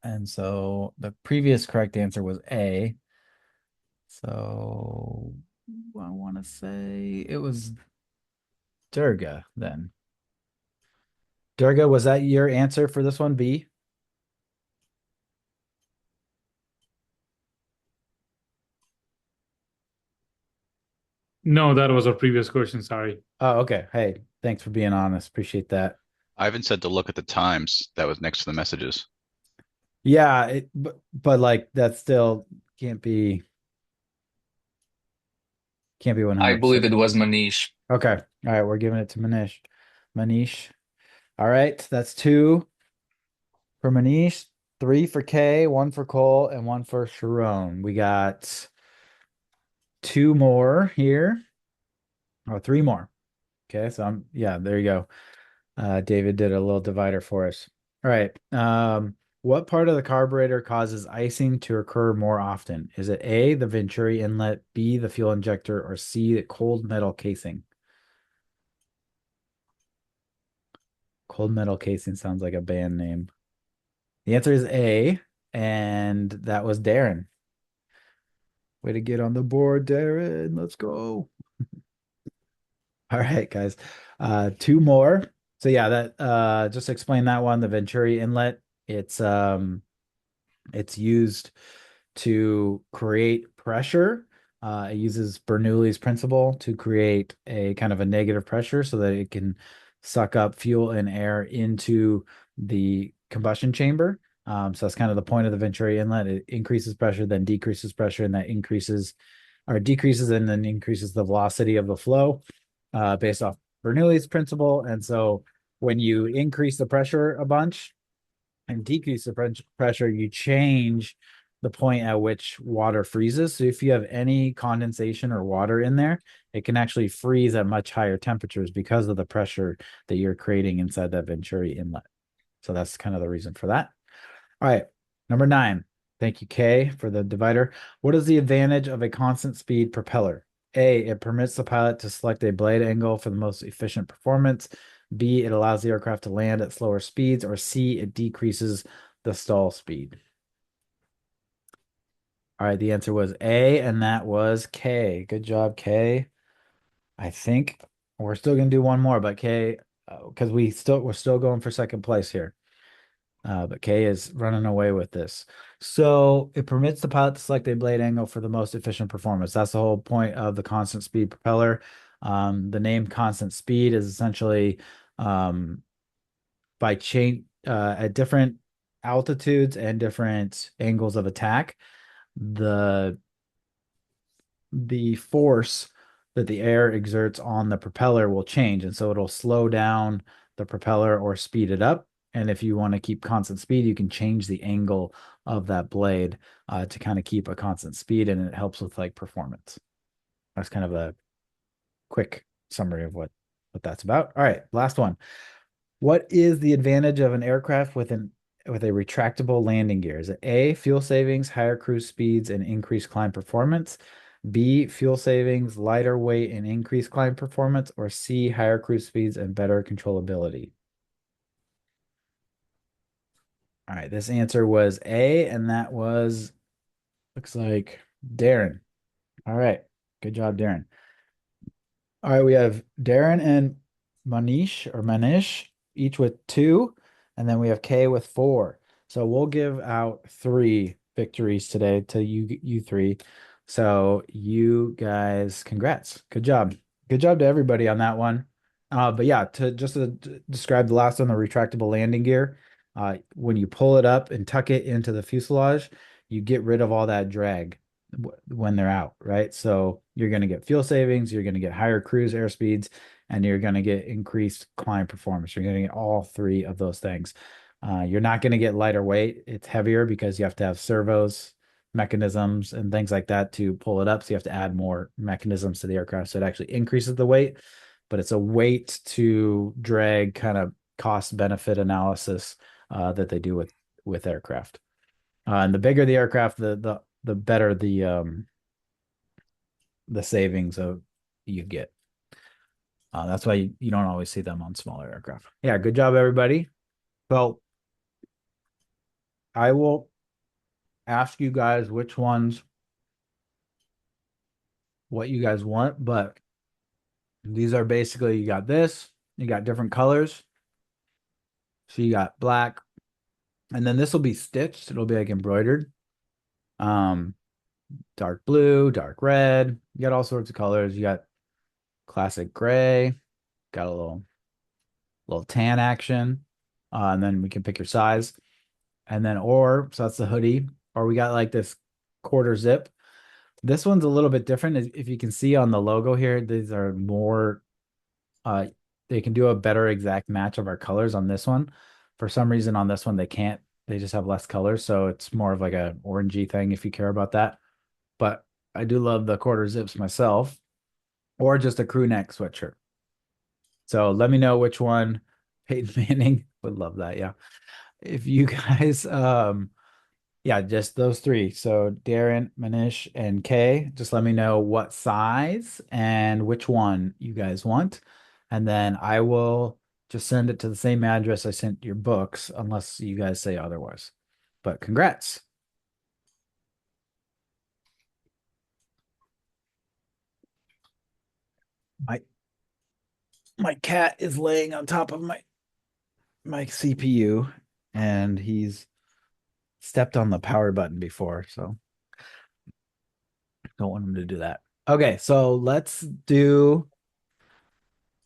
And so the previous correct answer was A. So I want to say it was Durga then. Durga, was that your answer for this one, B? No, that was a previous question. Sorry. Oh, okay. Hey, thanks for being honest. Appreciate that. Ivan said to look at the times that was next to the messages. Yeah, but like that still can't be I believe 100%. it was Manish. Okay. All right, we're giving it to Manish. Manish. All right, that's 2 for Manish, 3 for Kay, 1 for Cole, and 1 for Sharon. We got 2 more here. Oh, 3 more. Okay, so yeah, there you go. David did a little divider for us. All right. What part of the carburetor causes icing to occur more often? Is it A, the Venturi inlet, B, the fuel injector, or C, the cold metal casing? Cold metal casing sounds like a band name. The answer is A. And that was Darren. Way to get on the board, Darren. Let's go. All right, guys. Two more. So yeah, that just explain that one, the Venturi inlet. It's used to create pressure. It uses Bernoulli's principle to create a kind of a negative pressure so that it can suck up fuel and air into the combustion chamber. So that's kind of the point of the Venturi inlet. It increases pressure, then decreases pressure, and that increases or decreases and then increases the velocity of the flow based off Bernoulli's principle. And so when you increase the pressure a bunch, and decrease the pressure, you change the point at which water freezes. So if you have any condensation or water in there, it can actually freeze at much higher temperatures because of the pressure that you're creating inside that Venturi inlet. So that's kind of the reason for that. All right, number 9. Thank you, Kay, for the divider. What is the advantage of a constant speed propeller? A, it permits the pilot to select a blade angle for the most efficient performance. B, it allows the aircraft to land at slower speeds. Or C, it decreases the stall speed. All right, the answer was A, and that was K. Good job, K. I think we're still gonna do one more, but K, because we're still going for second place here. But Kay is running away with this. So it permits the pilot to select a blade angle for the most efficient performance. That's the whole point of the constant speed propeller. The name constant speed is essentially by change at different altitudes and different angles of attack, the force that the air exerts on the propeller will change. And so it'll slow down the propeller or speed it up. And if you want to keep constant speed, you can change the angle of that blade to kind of keep a constant speed, and it helps with like performance. That's kind of a quick summary of what that's about. All right, last one. What is the advantage of an aircraft with a retractable landing gear? Is it A, fuel savings, higher cruise speeds, and increased climb performance? B, fuel savings, lighter weight, and increased climb performance? Or C, higher cruise speeds and better controllability? All right, this answer was A, and that was, looks like Darren. All right, good job, Darren. All right, we have Darren and Manish, each with 2, and then we have Kay with 4. So we'll give out 3 victories today to you 3. So you guys, congrats. Good job. Good job to everybody on that one. But yeah, to describe the last one, the retractable landing gear, when you pull it up and tuck it into the fuselage, you get rid of all that drag when they're out, right? So you're going to get fuel savings, you're going to get higher cruise airspeeds, and you're going to get increased climb performance. You're going to get all 3 of those things. You're not going to get lighter weight. It's heavier because you have to have servos, mechanisms, and things like that to pull it up. So you have to add more mechanisms to the aircraft. So it actually increases the weight, but it's a weight to drag kind of cost benefit analysis that they do with aircraft. And the bigger the aircraft, the better the savings of you get. That's why you don't always see them on smaller aircraft. Yeah, good job, everybody. So I will ask you guys which ones, what you guys want, but these are basically, you got this, you got different colors. So you got black, and then this will be stitched. It'll be like embroidered. Um, dark blue, dark red. You got all sorts of colors. You got classic gray, got a little tan action. And then we can pick your size. And then, so that's the hoodie, or we got like this quarter zip. This one's a little bit different. If you can see on the logo here, these are more, they can do a better exact match of our colors on this one. For some reason on this one, they can't, they just have less colors. So it's more of like a orangey thing if you care about that. But I do love the quarter zips myself, or just a crew neck sweatshirt. So let me know which one. Peyton Manning would love that. Yeah. If you guys, yeah, just those 3. So Darren, Manish, and Kay, just let me know what size and which one you guys want. And then I will just send it to the same address I sent your books, unless you guys say otherwise. but congrats. My cat is laying on top of my CPU, and he's stepped on the power button before, so don't want him to do that. Okay, so let's do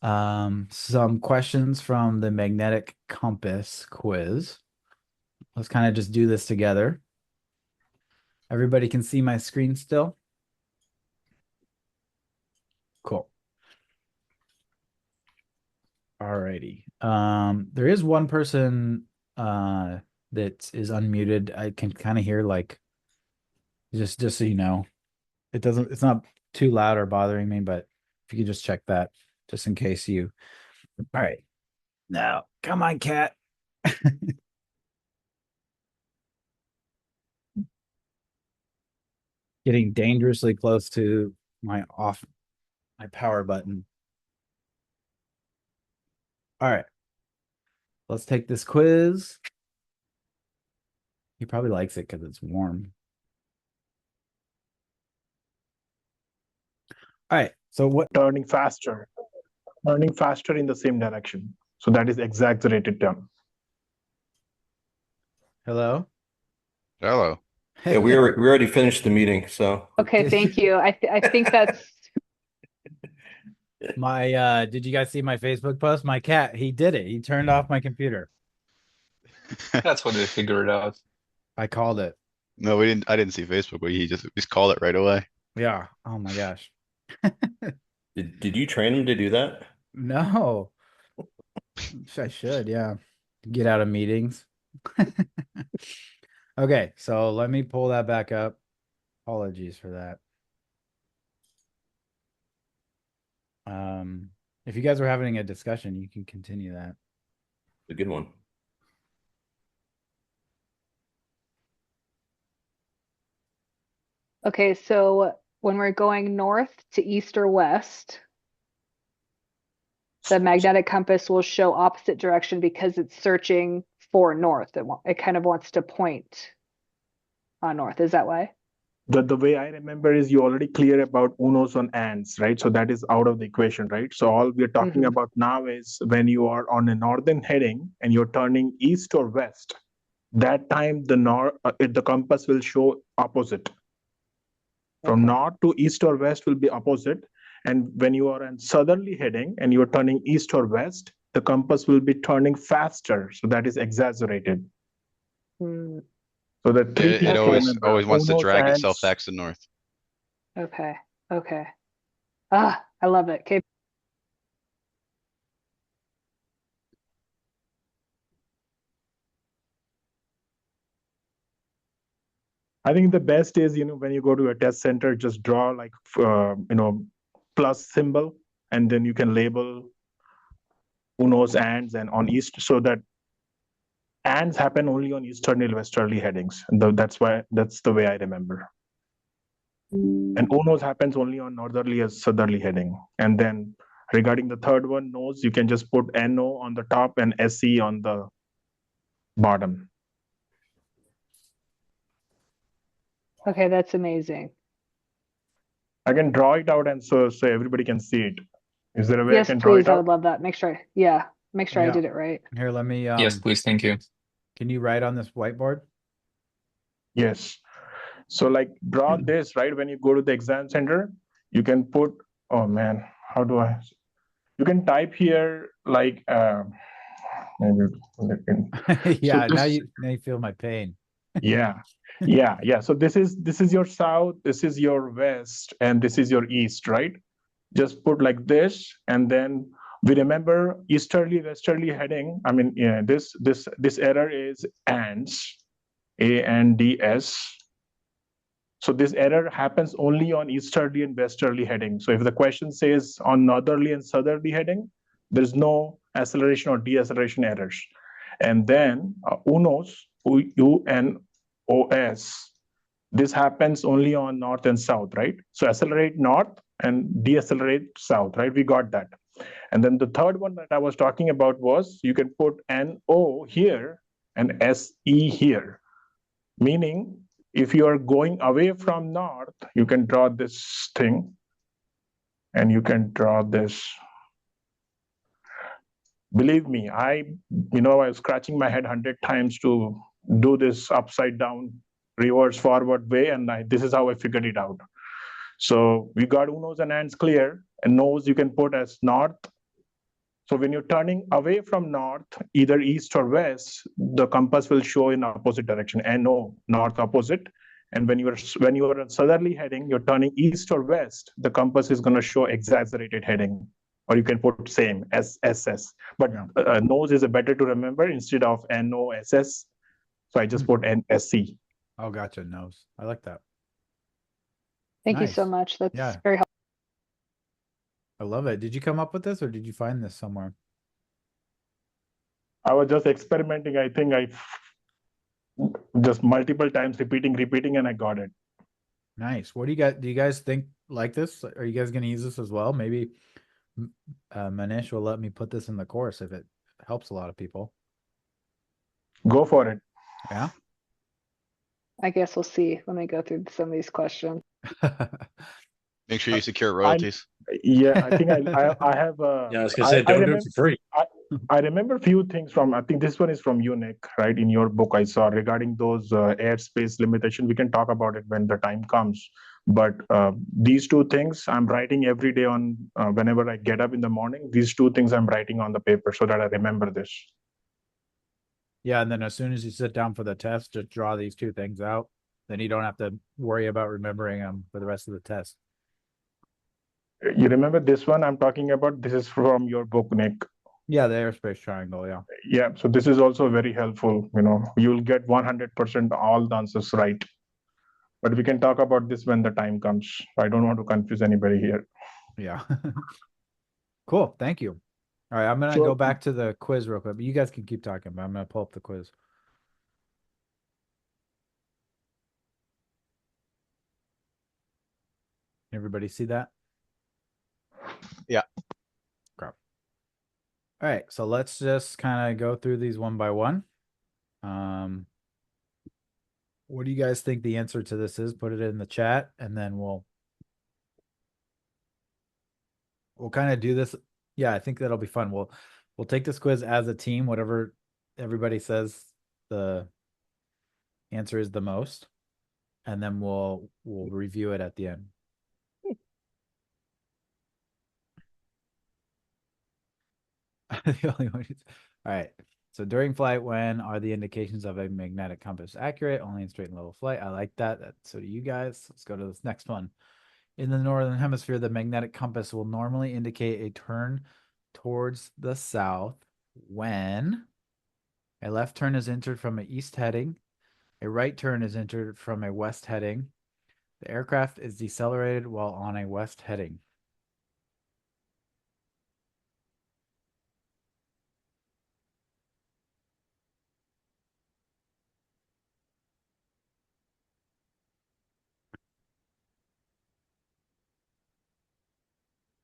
some questions from the magnetic compass quiz. Let's kind of just do this together. Everybody can see my screen still? Cool. Alrighty. There is one person that is unmuted. I can kind of hear like just so you know. It's not too loud or bothering me, but if you could just check that just in case you. All right. Now, come on, cat. Getting dangerously close to my power button. All right. Let's take this quiz. He probably likes it because it's warm. All right. So what? Turning faster in the same direction. So that is exaggerated term. Hello? Hello. Yeah, we already finished the meeting, so Okay, thank you. I think that's my did you guys see my Facebook post? My cat, he did it. He turned off my computer. That's what they figured out. I called it. No, we didn't. I didn't see Facebook, but he just called it right away. Yeah. Oh my gosh. did you train him to do that? No. I should, yeah. Get out of meetings. Okay, so let me pull that back up. Apologies for that. If you guys were having a discussion, you can continue that. A good one. okay. So when we're going north to east or west, the magnetic compass will show opposite direction because it's searching for north. It kind of wants to point on north. Is that why? The way I remember is you already clear about unos and ands, right? So that is out of the equation, right? So all we're talking about now is when you are on a northern heading and you're turning east or west, that time the compass will show opposite. From north to east or west will be opposite. And when you are in southerly heading and you're turning east or west, the compass will be turning faster. So that is exaggerated. Hmm. So the three It things to always remember. wants to Unos, drag ands. itself back to the north. Okay. Okay. Ah, I love it. Okay. I think the best is, when you go to a test center, just draw like, plus symbol, and then you can label unos, ands, and on east, so that ands happen only on easterly, westerly headings. And that's the way I remember. And unos happens only on northerly and southerly heading. And then regarding the third one, nos, you can just put NO on the top and SE on the bottom. Okay, that's amazing. I can draw it out and so everybody can see it. Is there a way I Yes, can draw please. it I out? would love that. Make sure I Yeah. did it right. Here, let me Yes, please. Thank you. can you write on this whiteboard? Yes. So like draw this, right? When you go to the exam center, you can put, oh man, you can type here like, maybe. Yeah, So now you feel my pain. yeah. So this is your south, this is your west, and this is your east, right? Just put like this, and then we remember easterly, westerly heading. I mean, yeah, this error is ANDS, ANDS. So this error happens only on easterly and westerly heading. So if the question says on northerly and southerly heading, there's no acceleration or deceleration errors. And then UNOS, UNOS, this happens only on north and south, right? So accelerate north and decelerate south, right? We got that. And then the third one that I was talking about was you can put NO here and SE here. Meaning, if you are going away from north, you can draw this thing, and you can draw this. Believe me, I was scratching my head 100 times to do this upside down, reverse forward way, and this is how I figured it out. So we got unos and ands clear, and nose you can put as north. So when you're turning away from north, either east or west, the compass will show in opposite direction. NO, north opposite. And when you're southerly heading, you're turning east or west, the compass is going to show exaggerated heading. Or you can put same as SS. But Yeah. nose is a better to remember instead of NOSS. So I just put NSC. Oh, gotcha. Nose. I like that. Thank you so Nice. much. That's Yeah. very helpful. I love it. Did you come up with this or did you find this somewhere? I was just experimenting. I think I just multiple times repeating, and I got it. Nice. What do you guys think like this? Are you guys going to use this as well? Maybe Manish will let me put this in the course if it helps a lot of people. Go for it. Yeah. I guess we'll see when we go through some of these questions. Make sure you secure royalties. Yeah, I think I have. Yeah, I was gonna say, don't do it for free. I remember a few things from. I think this one is from you, Nick, right? In your book, I saw regarding those airspace limitation. We can talk about it when the time comes. But these two things I'm writing every day on. Whenever I get up in the morning, these two things I'm writing on the paper so that I remember this. Yeah, and then as soon as you sit down for the test, just draw these two things out. Then you don't have to worry about remembering them for the rest of the test. You remember this one I'm talking about? This is from your book, Nick. Yeah, the airspace triangle, yeah. Yeah, so this is also very helpful. You'll get 100% all the answers right. But we can talk about this when the time comes. I don't want to confuse anybody here. Yeah. Cool. Thank you. All right, I'm gonna go back to the quiz real quick. But you guys can keep talking, but I'm gonna pull up the quiz. Everybody see that? Yeah. Crap. All right, so let's just kind of go through these one by one. What do you guys think the answer to this is? Put it in the chat, and then we'll kind of do this. Yeah, I think that'll be fun. We'll take this quiz as a team, whatever everybody says the answer is the most, and then we'll review it at the end. The only one all right. So during flight, when are the indications of a magnetic compass accurate? Only in straight and level flight. I like that. So do you guys. Let's go to this next one. In the northern hemisphere, the magnetic compass will normally indicate a turn towards the south when a left turn is entered from an east heading, a right turn is entered from a west heading, the aircraft is decelerated while on a west heading.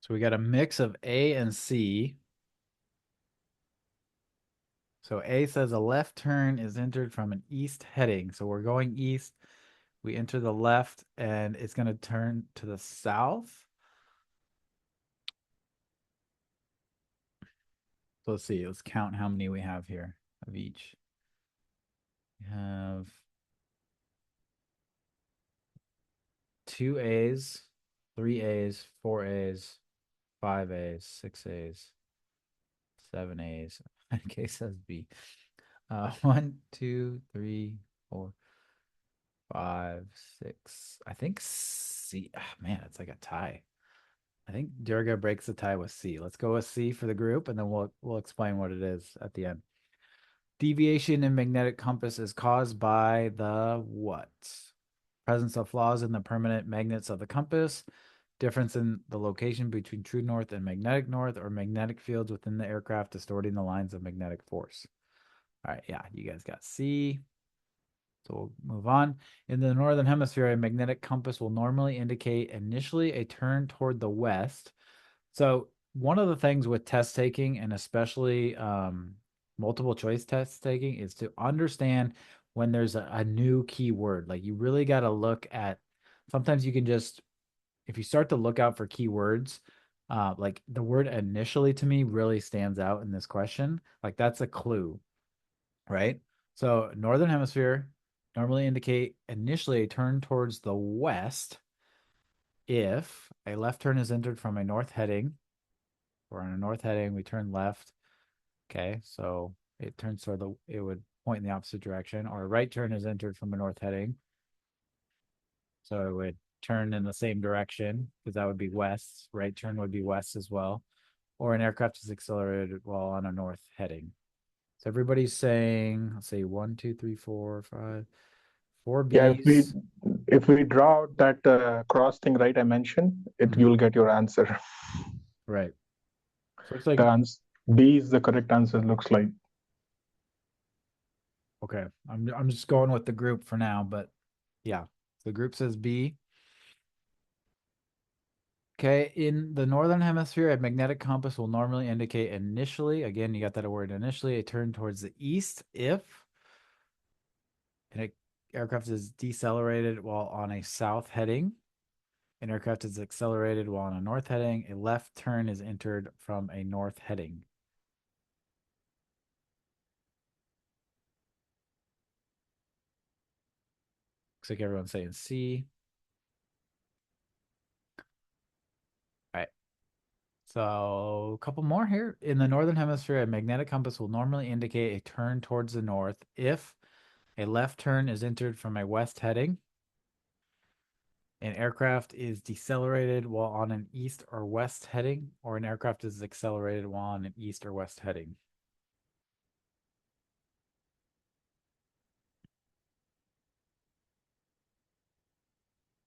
So we got a mix of A and C. So A says a left turn is entered from an east heading. So we're going east. We enter the left and it's going to turn to the south. So let's see. Let's count how many we have here of each. We have 2 A's, 3 A's, 4 A's, 5 A's, 6 A's, 7 A's. Okay, says B. 1, 2, 3, 4, 5, 6. I think C. Man, it's like a tie. I think Durga breaks the tie with C. Let's go with C for the group, and then we'll explain what it is at the end. Deviation in magnetic compass is caused by the what? Presence of flaws in the permanent magnets of the compass, difference in the location between true north and magnetic north, or magnetic fields within the aircraft distorting the lines of magnetic force. All right, yeah, you guys got C. So we'll move on. In the northern hemisphere, a magnetic compass will normally indicate initially a turn toward the west. So one of the things with test taking, and especially multiple choice test taking, is to understand when there's a new keyword. Like you really got to look at, sometimes you can just, if you start to look out for keywords, like the word initially to me really stands out in this question. Like that's a clue, right? So Northern Hemisphere normally indicate initially a turn towards the west if a left turn is entered from a north heading. We're on a north heading, we turn left. Okay, so it turns toward the, it would point in the opposite direction, or a right turn is entered from a north heading. So it would turn in the same direction because that would be west. Right turn would be west as well. Or an aircraft is accelerated while on a north heading. So everybody's saying, let's say 1, 2, 3, 4, 5, 4 Yeah, B's. if we draw out that cross thing, right, I mentioned, you'll get your answer. Right. So it's like, The answer B is the correct answer, looks like. okay, I'm just going with the group for now, but yeah, the group says B. Okay, in the northern hemisphere, a magnetic compass will normally indicate initially, again, you got that word initially, a turn towards the east if an aircraft is decelerated while on a south heading. An aircraft is accelerated while on a north heading. A left turn is entered from a north heading. Looks like everyone's saying C. All right. So a couple more here. In the northern hemisphere, a magnetic compass will normally indicate a turn towards the north if a left turn is entered from a west heading. An aircraft is decelerated while on an east or west heading, or an aircraft is accelerated while on an east or west heading.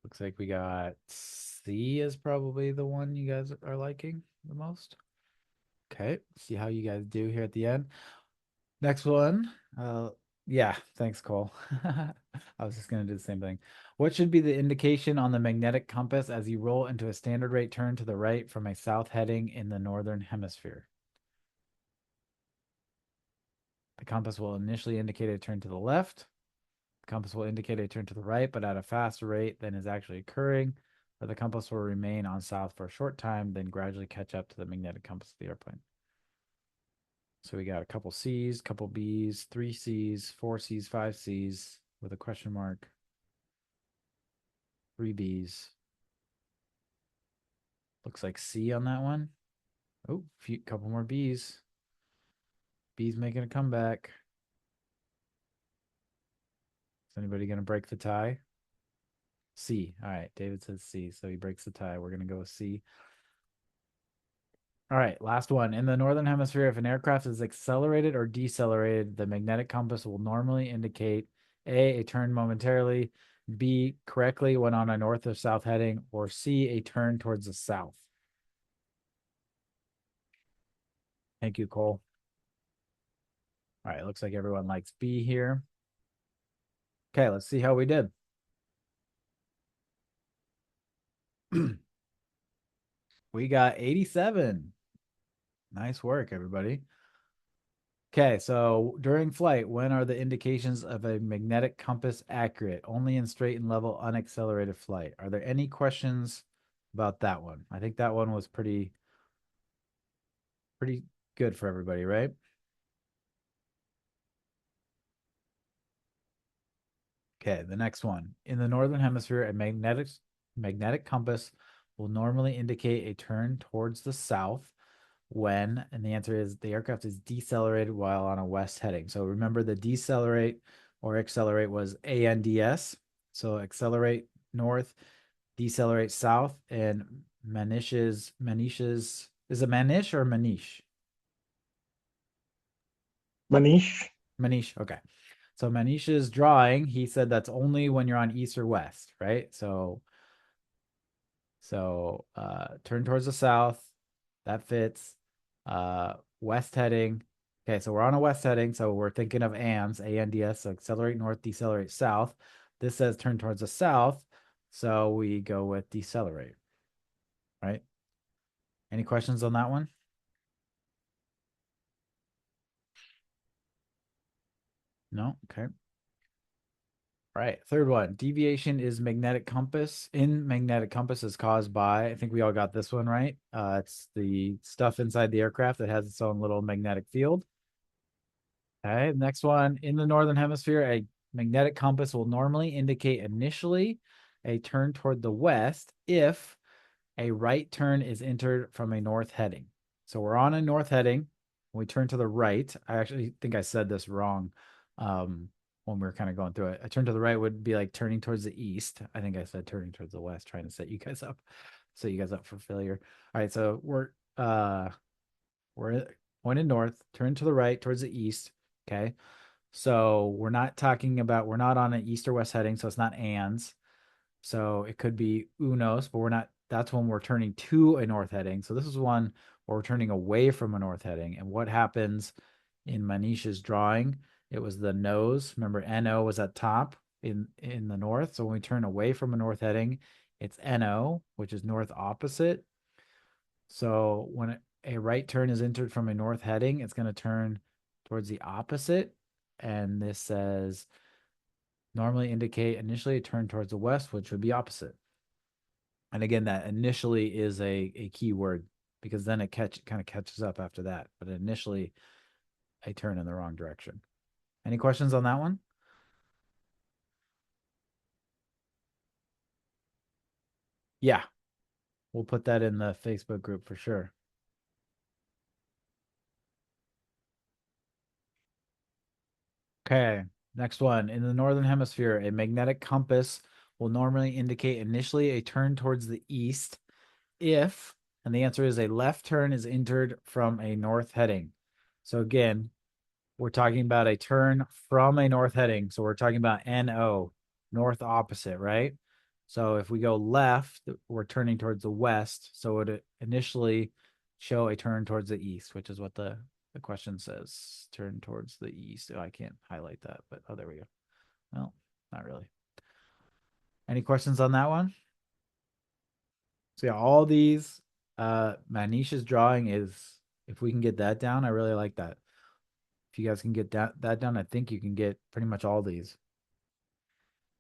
Looks like we got C is probably the one you guys are liking the most. Okay, see how you guys do here at the end. Next one. Yeah, thanks, Cole. I was just gonna do the same thing. What should be the indication on the magnetic compass as you roll into a standard rate turn to the right from a south heading in the northern hemisphere? The compass will initially indicate a turn to the left. The compass will indicate a turn to the right, but at a faster rate than is actually occurring. Or the compass will remain on south for a short time, then gradually catch up to the magnetic compass of the airplane. So we got a couple C's, couple B's, 3 C's, 4 C's, 5 C's with a question mark, 3 B's. Looks like C on that one. Oh, couple more B's. B's making a comeback. Is anybody going to break the tie? C. All right, David says C, so he breaks the tie. We're going to go with C. All right, last one. In the northern hemisphere, if an aircraft is accelerated or decelerated, the magnetic compass will normally indicate A, a turn momentarily, B, correctly when on a north or south heading, or C, a turn towards the south. Thank you, Cole. All right, looks like everyone likes B here. Okay, let's see how we did. We got 87. Nice work, everybody. Okay, so during flight, when are the indications of a magnetic compass accurate? Only in straight and level unaccelerated flight. Are there any questions about that one? I think that one was pretty good for everybody, right? Okay, the next one. In the northern hemisphere, a magnetic compass will normally indicate a turn towards the south when, and the answer is the aircraft is decelerated while on a west heading. So remember the decelerate or accelerate was ANDS. So accelerate north, decelerate south, and Manish's, is it Manish or Manish? Manish? Manish, okay. So Manish's drawing, he said that's only when you're on east or west, right? So turn towards the south. That fits. West heading. Okay, so we're on a west heading, so we're thinking of ANDS, ANDS, so accelerate north, decelerate south. This says turn towards the south, so we go with decelerate, right? Any questions on that one? No? Okay. All right, third one. Deviation is magnetic compass. In magnetic compass is caused by, I think we all got this one right. It's the stuff inside the aircraft that has its own little magnetic field. Okay, next one. In the northern hemisphere, a magnetic compass will normally indicate initially a turn toward the west if a right turn is entered from a north heading. So we're on a north heading. When we turn to the right, I actually think I said this wrong when we were kind of going through it. A turn to the right would be like turning towards the east. I think I said turning towards the west, trying to set you guys up for failure. All right, so we're pointed north, turn to the right towards the east. Okay. So we're not on an east or west heading, so it's not ands. So it could be unos, but we're not, that's when we're turning to a north heading. So this is one where we're turning away from a north heading. And what happens in Manish's drawing? It was the nose. Remember, NO was at top in the north. So when we turn away from a north heading, it's NO, which is north opposite. So when a right turn is entered from a north heading, it's going to turn towards the opposite. And this says normally indicate initially a turn towards the west, which would be opposite. And again, that initially is a key word because then it kind of catches up after that. But initially, a turn in the wrong direction. Any questions on that one? Yeah, we'll put that in the Facebook group for sure. Okay, next one. In the northern hemisphere, a magnetic compass will normally indicate initially a turn towards the east if, and the answer is a left turn is entered from a north heading. So again, we're talking about a turn from a north heading. So we're talking about NO, north opposite, right? So if we go left, we're turning towards the west. So it would initially show a turn towards the east, which is what the question says. Turn towards the east. Oh, I can't highlight that, but oh, there we go. Well, not really. Any questions on that one? So yeah, all these, Manisha's drawing is, if we can get that down, I really like that. If you guys can get that down, I think you can get pretty much all these.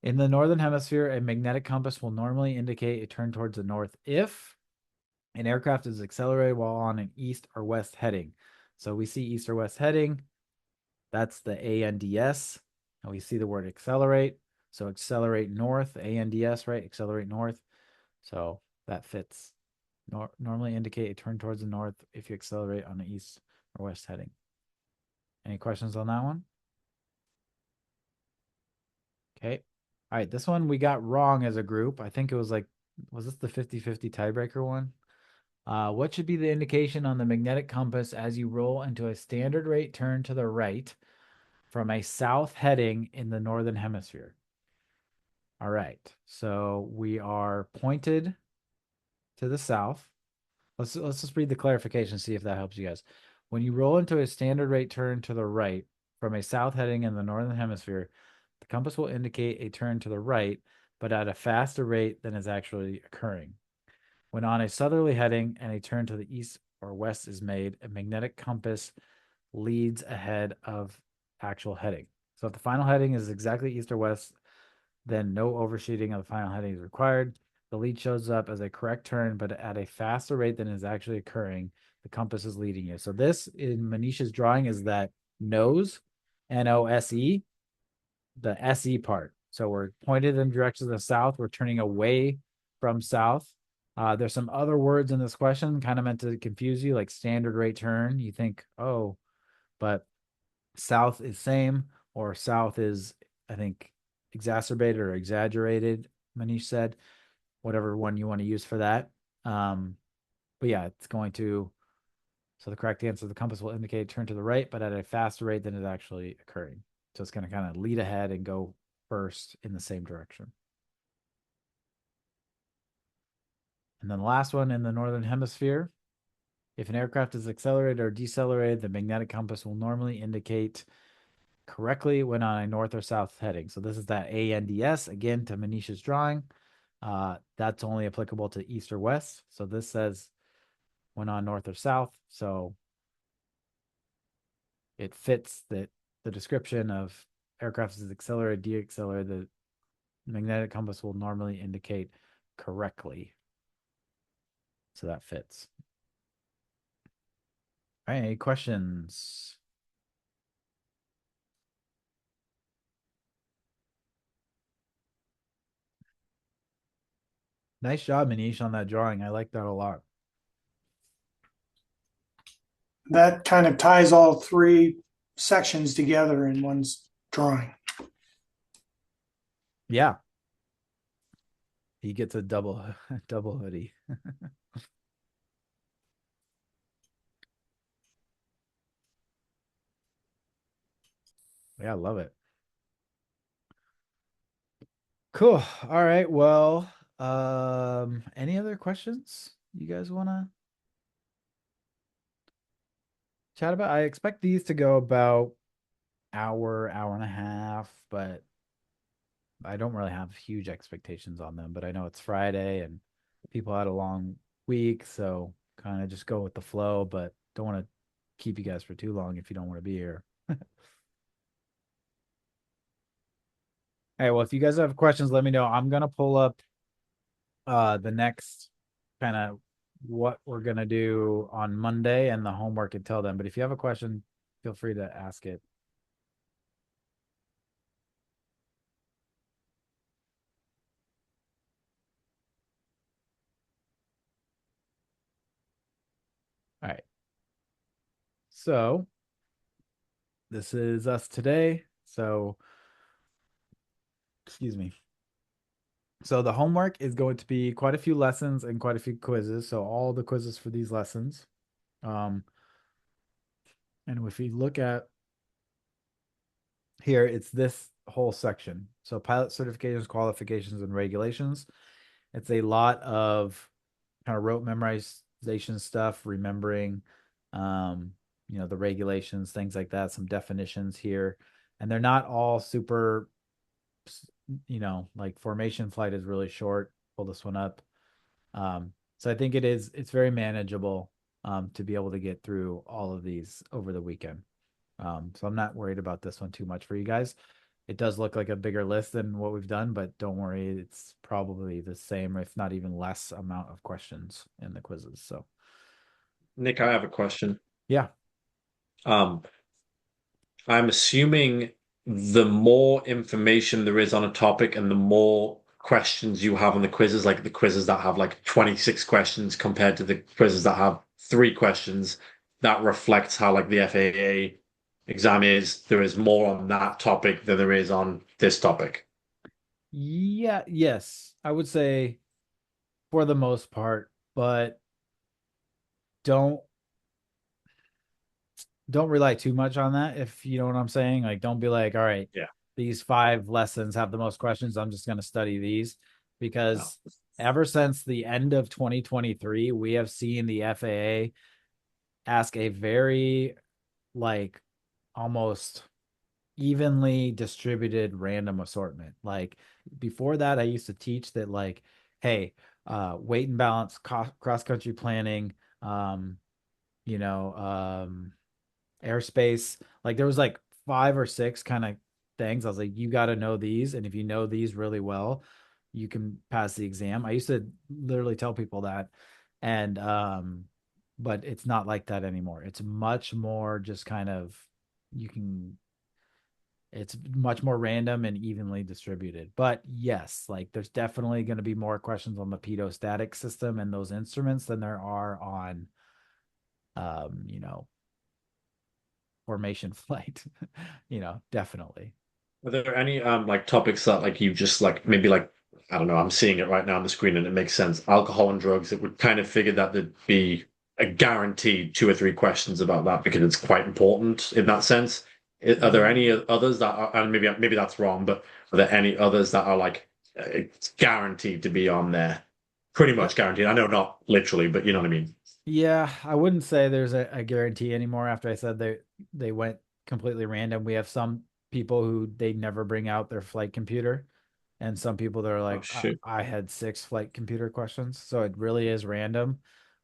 In the northern hemisphere, a magnetic compass will normally indicate a turn towards the north if an aircraft is accelerated while on an east or west heading. So we see east or west heading. That's the ANDS. And we see the word accelerate. So accelerate north, ANDS, right? Accelerate north. So that fits. Normally indicate a turn towards the north if you accelerate on the east or west heading. Any questions on that one? Okay. All right. This one we got wrong as a group. I think it was like, was this the 50-50 tiebreaker one? What should be the indication on the magnetic compass as you roll into a standard rate turn to the right from a south heading in the northern hemisphere? All right. So we are pointed to the south. Let's just read the clarification, see if that helps you guys. When you roll into a standard rate turn to the right from a south heading in the northern hemisphere, the compass will indicate a turn to the right, but at a faster rate than is actually occurring. When on a southerly heading and a turn to the east or west is made, a magnetic compass leads ahead of actual heading. So if the final heading is exactly east or west, then no overshooting of the final heading is required. The lead shows up as a correct turn, but at a faster rate than is actually occurring. The compass is leading you. So this in Manisha's drawing is that nose, NOSE, the SE part. So we're pointed in direction of the south. We're turning away from south. There's some other words in this question kind of meant to confuse you, like standard rate turn. You think, oh, but south is same, or south is, I think, exacerbated or exaggerated, Manish said, whatever one you want to use for that. But yeah, it's going to, so the correct answer, the compass will indicate turn to the right, but at a faster rate than is actually occurring. So it's going to kind of lead ahead and go first in the same direction. And then the last one, in the northern hemisphere, if an aircraft is accelerated or decelerated, the magnetic compass will normally indicate correctly when on a north or south heading. So this is that ANDS, again, to Manisha's drawing. That's only applicable to east or west. So this says when on north or south. So it fits the description of aircraft is accelerated, deaccelerated. Magnetic compass will normally indicate correctly. So that fits. All right, any questions? Nice job, Manish, on that drawing. I like that a lot. That kind of ties all three sections together in one drawing. Yeah. He gets a double double hoodie. Yeah, I love it. Cool. All right. Well, any other questions you guys want to chat about? I expect these to go about hour and a half, but I don't really have huge expectations on them. But I know it's Friday and people had a long week, so kind of just go with the flow, but don't want to keep you guys for too long if you don't want to be here. All right, well, if you guys have questions, let me know. I'm gonna pull up the next kind of what we're gonna do on Monday and the homework until then. But if you have a question, feel free to ask it. All right. So this is us today. So excuse me. So the homework is going to be quite a few lessons and quite a few quizzes. So all the quizzes for these lessons. And if we look at here, it's this whole section. So pilot certifications, qualifications, and regulations. It's a lot of kind of rote memorization stuff, remembering, the regulations, things like that, some definitions here. And they're not all super, like formation flight is really short. Pull this one up. So I think it's very manageable to be able to get through all of these over the weekend. So I'm not worried about this one too much for you guys. It does look like a bigger list than what we've done, but don't worry, it's probably the same, if not even less amount of questions in the quizzes. So Nick, I have a question. yeah. Um, I'm assuming the more information there is on a topic and the more questions you have on the quizzes, like the quizzes that have like 26 questions compared to the quizzes that have 3 questions, that reflects how like the FAA exam is. There is more on that topic than there is on this topic. Yeah, yes. I would say for the most part, but don't don't rely too much on that, if you know what I'm saying. Like, don't be like, all right, Yeah. these 5 lessons have the most questions. I'm just going to study these, No. because ever since the end of 2023, we have seen the FAA ask a very like almost evenly distributed random assortment. Like before that, I used to teach that like, hey, weight and balance, cross country planning, um, you know, airspace. Like there was like 5 or 6 kind of things. I was like, you got to know these, and if you know these really well, you can pass the exam. I used to literally tell people that, and but it's not like that anymore. It's much more just kind of you can. It's much more random and evenly distributed. But yes, like there's definitely going to be more questions on the pedostatic system and those instruments than there are on, um, you know, formation flight. Definitely. Are there any like topics that like you just like maybe like I don't know, I'm seeing it right now on the screen and it makes sense. Alcohol and drugs, it would kind of figure that there'd be a guaranteed 2 or 3 questions about that because it's quite important in that sense. Are there any others that are, and maybe that's wrong, but are there any others that are like it's guaranteed to be on there? Pretty much guaranteed. I know not literally, but you know what I mean. Yeah, I wouldn't say there's a guarantee anymore after I said they went completely random. We have some people who they never bring out their flight computer, and some people that are Oh like, shit. I had 6 flight computer questions. So it really is random.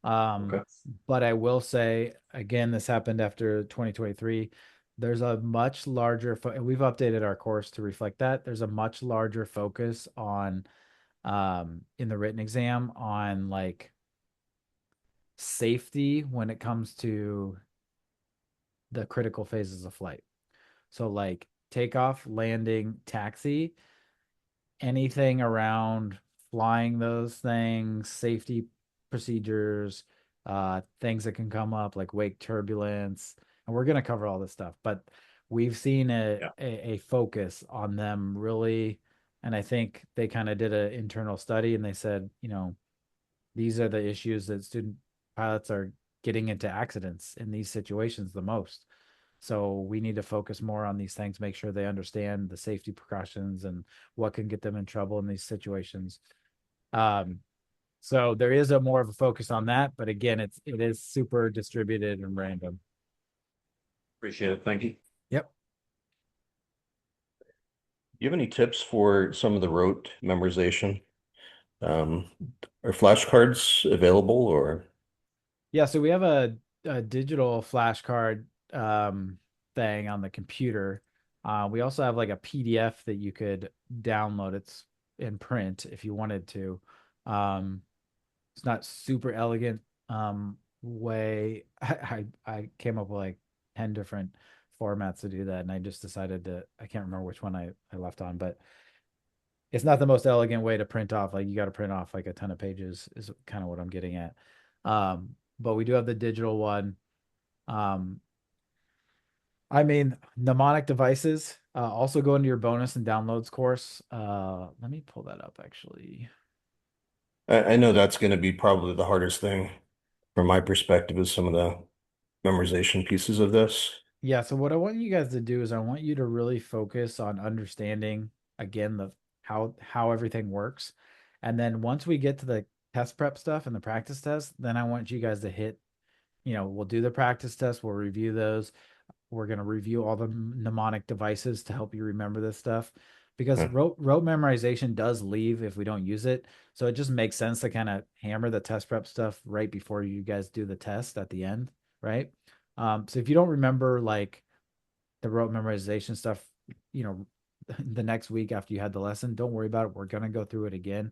Okay. But I will say again, this happened after 2023. there's a much larger and we've updated our course to reflect that. There's a much larger focus on in the written exam on like safety when it comes to the critical phases of flight. So like takeoff, landing, taxi, anything around flying those things, safety procedures, things that can come up like wake turbulence. And we're going to cover all this stuff, but we've seen Yeah. a focus on them really. And I think they kind of did an internal study and they said, you know, these are the issues that student pilots are getting into accidents in these situations the most. So we need to focus more on these things, make sure they understand the safety precautions and what can get them in trouble in these situations. Um, so there is a more of a focus on that, but again, it is super distributed and random. Appreciate it. Thank you. Yep. Do you have any tips for some of the rote memorization? Um, are flashcards available or? Yeah, so we have a digital flashcard thing on the computer. We also have like a PDF that you could download. It's in print if you wanted to. Um, it's not super elegant way. I came up with like 10 different formats to do that, and I just decided to I can't remember which one I left on, but it's not the most elegant way to print off. Like you got to print off like a ton of pages is kind of what I'm getting at. But we do have the digital one. Um, I mean, mnemonic devices also go into your bonus and downloads course. Let me pull that up actually. I know that's going to be probably the hardest thing from my perspective is some of the memorization pieces of this. Yeah, so what I want you guys to do is I want you to really focus on understanding again the how everything works. And then once we get to the test prep stuff and the practice test, then I want you guys to hit, you know, we'll do the practice test, we'll review those. We're going to review all the mnemonic devices to help you remember this stuff because Yeah. rote memorization does leave if we don't use it. So it just makes sense to kind of hammer the test prep stuff right before you guys do the test at the end, right? So if you don't remember like the rote memorization stuff, you know, the next week after you had the lesson, don't worry about it. We're going to go through it again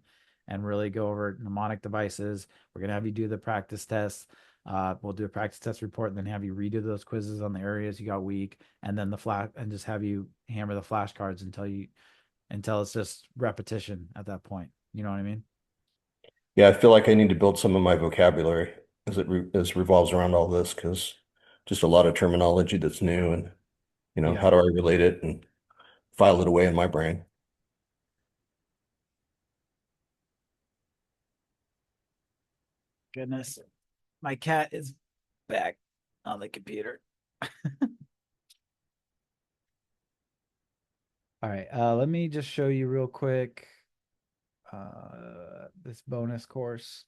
and really go over mnemonic devices. We're going to have you do the practice tests. We'll do a practice test report and then have you redo those quizzes on the areas you got weak, and then the flash and just have you hammer the flashcards until it's just repetition at that point. You know what I mean? Yeah, I feel like I need to build some of my vocabulary as as revolves around all this because just a lot of terminology that's new and Yeah. how do I relate it and file it away in my brain? Goodness. My cat is back on the computer. All right. Let me just show you real quick this bonus course.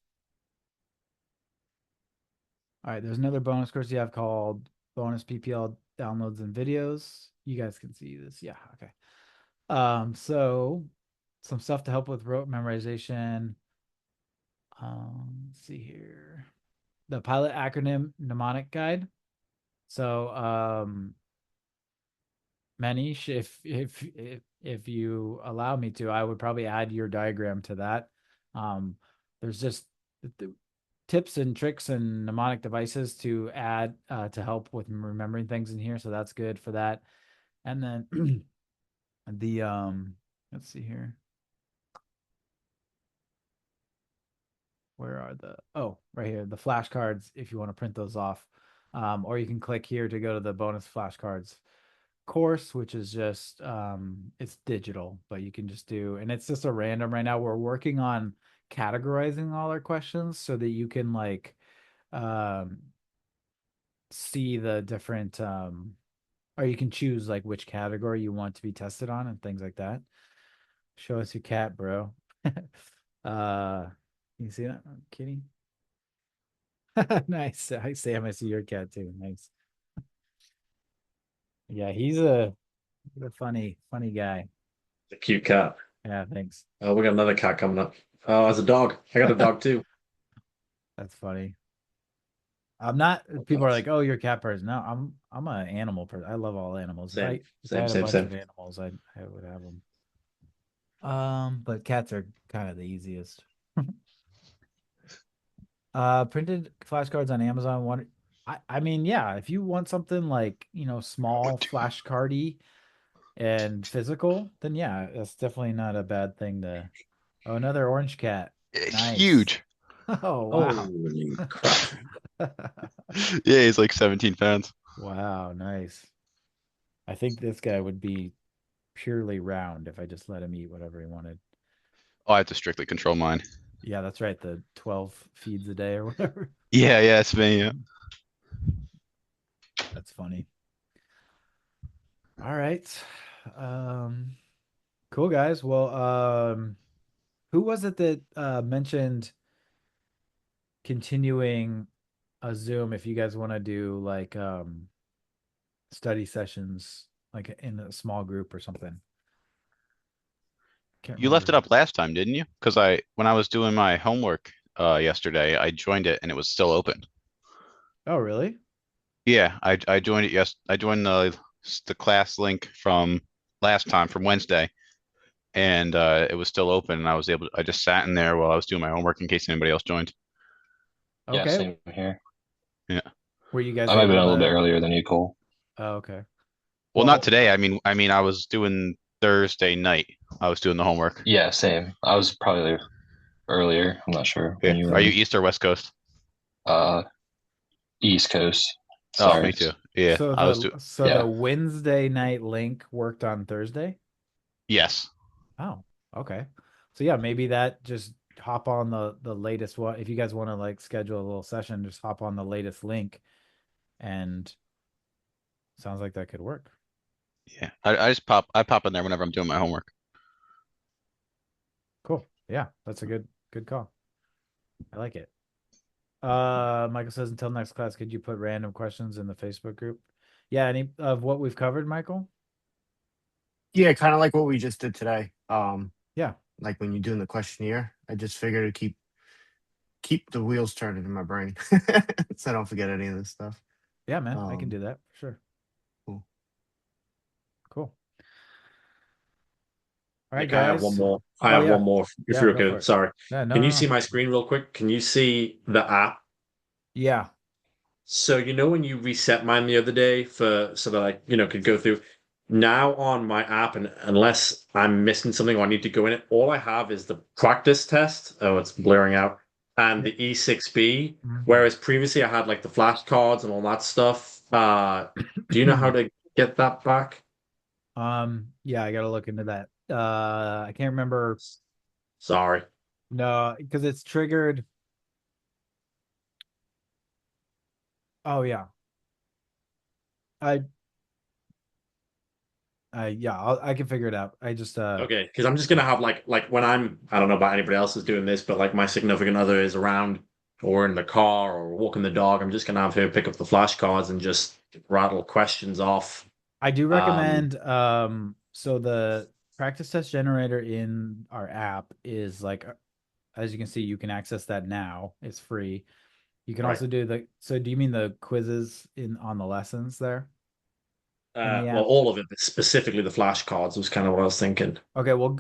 All right, there's another bonus course you have called bonus PPL downloads and videos. You guys can see this. Yeah, okay. So some stuff to help with rote memorization. Let's see here. The pilot acronym mnemonic guide. So Manish, if you allow me to, I would probably add your diagram to that. There's just tips and tricks and mnemonic devices to add to help with remembering things in here, so that's good for that. And then the let's see here. Where are the right here, the flashcards if you want to print those off. Or you can click here to go to the bonus flashcards course, which is just it's digital, but you can just do, and it's just a random right now. We're working on categorizing all our questions so that you can like um see the different or you can choose like which category you want to be tested on and things like that. Show us your cat, bro. You see that? I'm kidding. Nice. Hi Sam, I see your cat too. Nice. Yeah, he's a funny guy. The cute cat. Yeah, thanks. Oh, we got another cat coming up. Oh, as a dog. I got a dog too. That's funny. I'm not. People are like, "Oh, you're a cat person." No, I'm an animal person. I love all animals. Same, If I same, had a same, bunch same. of animals, I would have them. But cats are kind of the easiest. Printed flashcards on Amazon. One, I mean, yeah, if you want something like, small flashcardy and physical, then yeah, that's definitely not a bad thing to. Oh, another orange cat. It's Nice. huge. Oh, wow. Holy crap. Yeah, he's like 17 pounds. Wow, nice. I think this guy would be purely round if I just let him eat whatever he wanted. Oh, I have to strictly control mine. Yeah, that's right. The 12 feeds a day or whatever. Yeah, it's me. Yeah. That's funny. All right. Um, cool guys. Well, who was it that mentioned continuing a Zoom if you guys want to do like study sessions like in a small group or something? Can't You left it remember. up last time, didn't you? Because when I was doing my homework yesterday, I joined it and it was still open. Oh, really? Yeah, I joined it. Yes, I joined the class link from last time from Wednesday, and it was still open. And I just sat in there while I was doing my homework in case anybody else joined. Yeah, Okay. same here. Yeah. Were you guys I might have been able a little bit to? earlier than you, Cole. Oh, okay. Well, not Well, today. I mean, I was doing Thursday night. I was doing the homework. Yeah, same. I was probably earlier. I'm not sure Yeah. when you were Are you in. East or West Coast? Uh, East Coast. Oh, Sorry. me too. Yeah, so I was the doing. so the Yeah. Wednesday night link worked on Thursday? Yes. Oh, okay. So yeah, maybe that just hop on the latest one. If you guys want to like schedule a little session, just hop on the latest link and sounds like that could work. Yeah. I pop in there whenever I'm doing my homework. Cool. Yeah, that's a good call. I like it. Michael says until next class, could you put random questions in the Facebook group? Yeah, any of what we've covered, Michael? Yeah, kind of like what we just did today. Yeah. Like when you're doing the questionnaire, I just figured to keep the wheels turning in my brain, so I don't forget any of this stuff. Yeah, man, I can Um, do that for sure. cool. Cool. All right, Nick, I have one guys. more. I Oh have one yeah. more if Yeah, you're go for okay. it. Sorry. Yeah, no, Can no, you see no. my screen real quick? Can you see the app? Yeah. So you know when you reset mine the other day for so that I, could go through. Now on my app, and unless I'm missing something or I need to go in it, all I have is the practice test. Oh, it's blurring out. And Yeah. the E6B. Mhm. Whereas previously I had like the flashcards and all that stuff. Do you know how to get that back? Yeah, I gotta look into that. I can't remember. Sorry. No, because it's triggered. Oh yeah. I yeah, I can figure it out. I just Okay, because I'm just gonna have like when I don't know about anybody else is doing this, but like my significant other is around or in the car or walking the dog, I'm just gonna have her pick up the flashcards and just rattle questions off. I do Um, recommend so the practice test generator in our app is like as you can see, you can access that now. It's free. You can right. also do so do you mean the quizzes in on the lessons there in the Well, app? all of it, but specifically the flashcards was kind of what I was thinking. Okay, well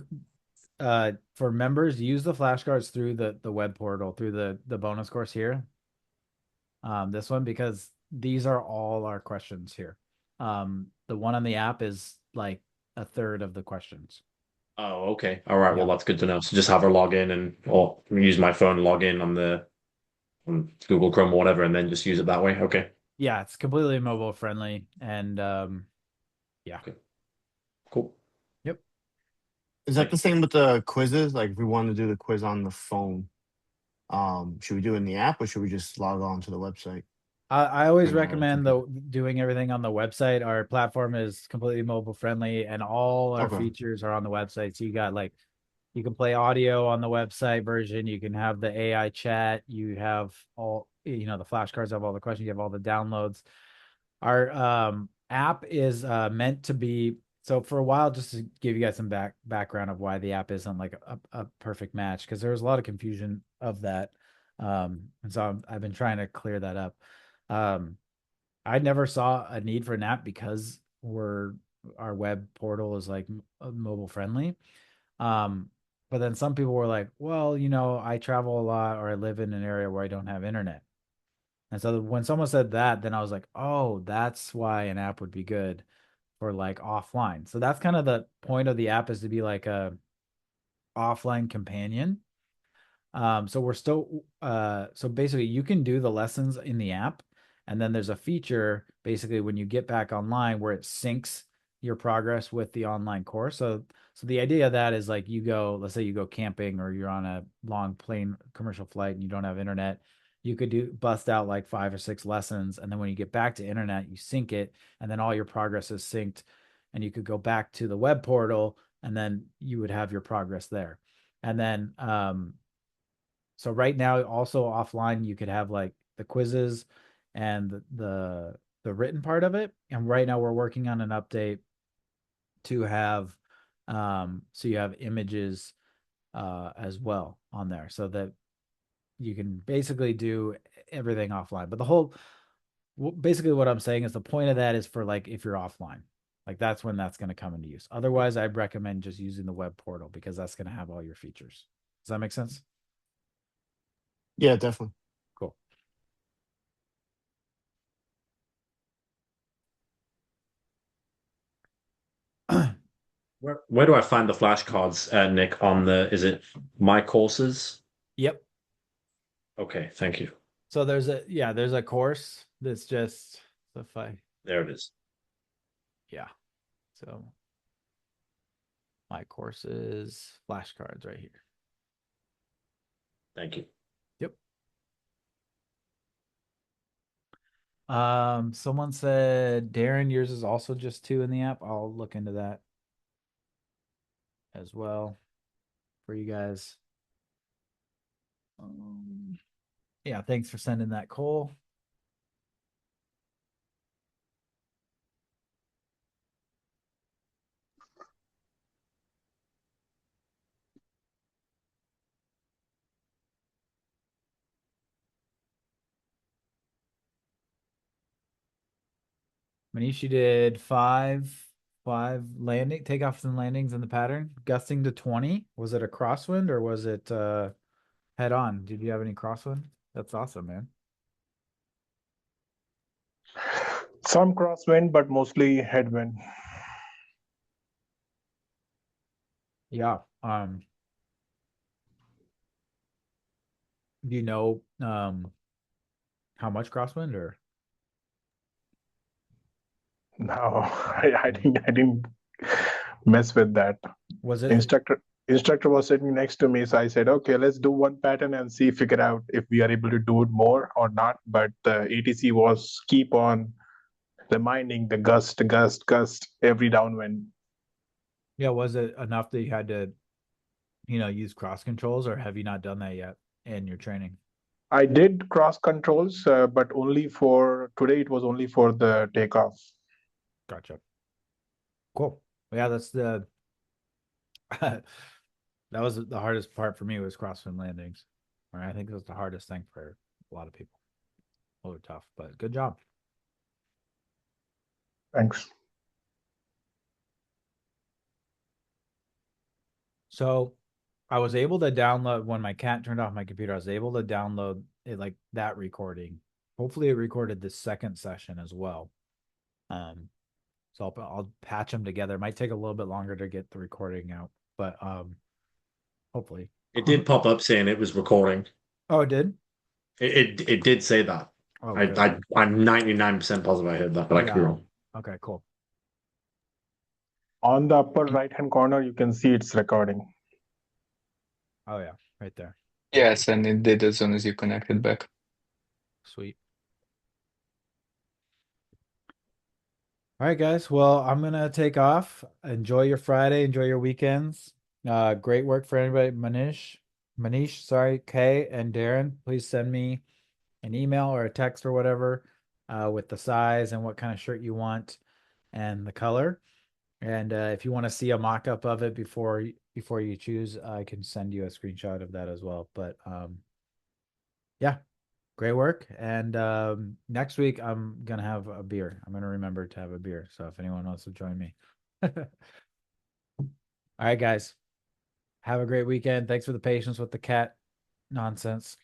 for members, use the flashcards through the web portal through the bonus course here. This one because these are all our questions here. The one on the app is like a third of the questions. Oh, okay. All right. Well, Yeah. that's good to know. So just have her log in or use my phone, log in on Google Chrome or whatever, and then just use it that way. Okay. Yeah, it's completely mobile friendly and yeah. Okay. Cool. Yep. Is that Thank the you. same with the quizzes? Like if we want to do the quiz on the phone, should we do it in the app or should we just log on to the website? I always Bring it on the recommend computer. doing everything on the website. Our platform is completely mobile friendly and all our Okay. features are on the website. So you got like you can play audio on the website version, you can have the AI chat, you have all the flashcards have all the questions, you have all the downloads. Our app is meant to be so for a while, just to give you guys some background of why the app isn't like a perfect match, because there was a lot of confusion of that. And so I've been trying to clear that up. I never saw a need for an app because our web portal is like mobile friendly. But then some people were like, well, I travel a lot or I live in an area where I don't have internet. And so when someone said that, then I was like, oh, that's why an app would be good for like offline. So that's kind of the point of the app, is to be like a offline companion. So we're still so basically you can do the lessons in the app, and then there's a feature basically when you get back online where it syncs your progress with the online course. So the idea of that is like, let's say you go camping or you're on a long plane commercial flight and you don't have internet, you could bust out like 5 or 6 lessons, and then when you get back to internet, you sync it, and then all your progress is synced, and you could go back to the web portal, and then you would have your progress there. And then so right now, also offline, you could have like the quizzes and the written part of it. And right now we're working on an update to have so you have images as well on there, so that you can basically do everything offline. But basically what I'm saying is the point of that is for like if you're offline. Like that's when that's going to come into use. Otherwise, I'd recommend just using the web portal because that's going to have all your features. Does that make sense? Yeah, definitely. Cool. Where do I find the flashcards, Nick? Is it my courses? Yep. Okay, thank you. So there's a course that's just, so if I, There it is. yeah. So my course is flashcards right here. Thank you. Yep. Someone said, Darren, yours is also just 2 in the app. I'll look into that as well for you guys. Yeah, thanks for sending that, Cole. Manish, you did five takeoffs and landings in the pattern, gusting to 20. Was it a crosswind or was it head on? Did you have any crosswind? That's awesome, man. Some crosswind, but mostly headwind. Yeah. Do you know how much crosswind, or No, I didn't mess with that. was it Instructor was sitting next to me, so I said, okay, let's do one pattern and figure out if we are able to do it more or not. But the ATC was keep on reminding the gust every downwind. yeah, was it enough that you had to, use cross controls, or have you not done that yet in your training? I did cross controls, but only for today. It was only for the takeoff. Gotcha. Cool. Yeah, that's that was the hardest part for me, was crosswind landings. Right? I think it was the hardest thing for a lot of people. A little tough, but good job. Thanks. So I was able to download, when my cat turned off my computer, I was able to download it, like that recording. Hopefully it recorded the second session as well. So I'll patch them together. It might take a little bit longer to get the recording out, but hopefully. It did pop up saying it was recording. Oh, it did? It did say that. Oh, I, good. I'm 99% positive I heard that, but I could be Yeah. wrong. Okay, cool. On the upper right-hand corner, you can see it's recording. Oh yeah, right there. Yes, and it did as soon as you connected back. Sweet. All right, guys. Well, I'm gonna take off. Enjoy your Friday. Enjoy your weekends. Great work for anybody. Manish, sorry, Kay and Darren. Please send me an email or a text or whatever with the size and what kind of shirt you want and the color. And if you want to see a mock-up of it before you choose, I can send you a screenshot of that as well. But yeah, Great work. And next week I'm gonna have a beer. I'm gonna remember to have a beer. So if anyone wants to join me. All right, guys. Have a great weekend. Thanks for the patience with the cat nonsense.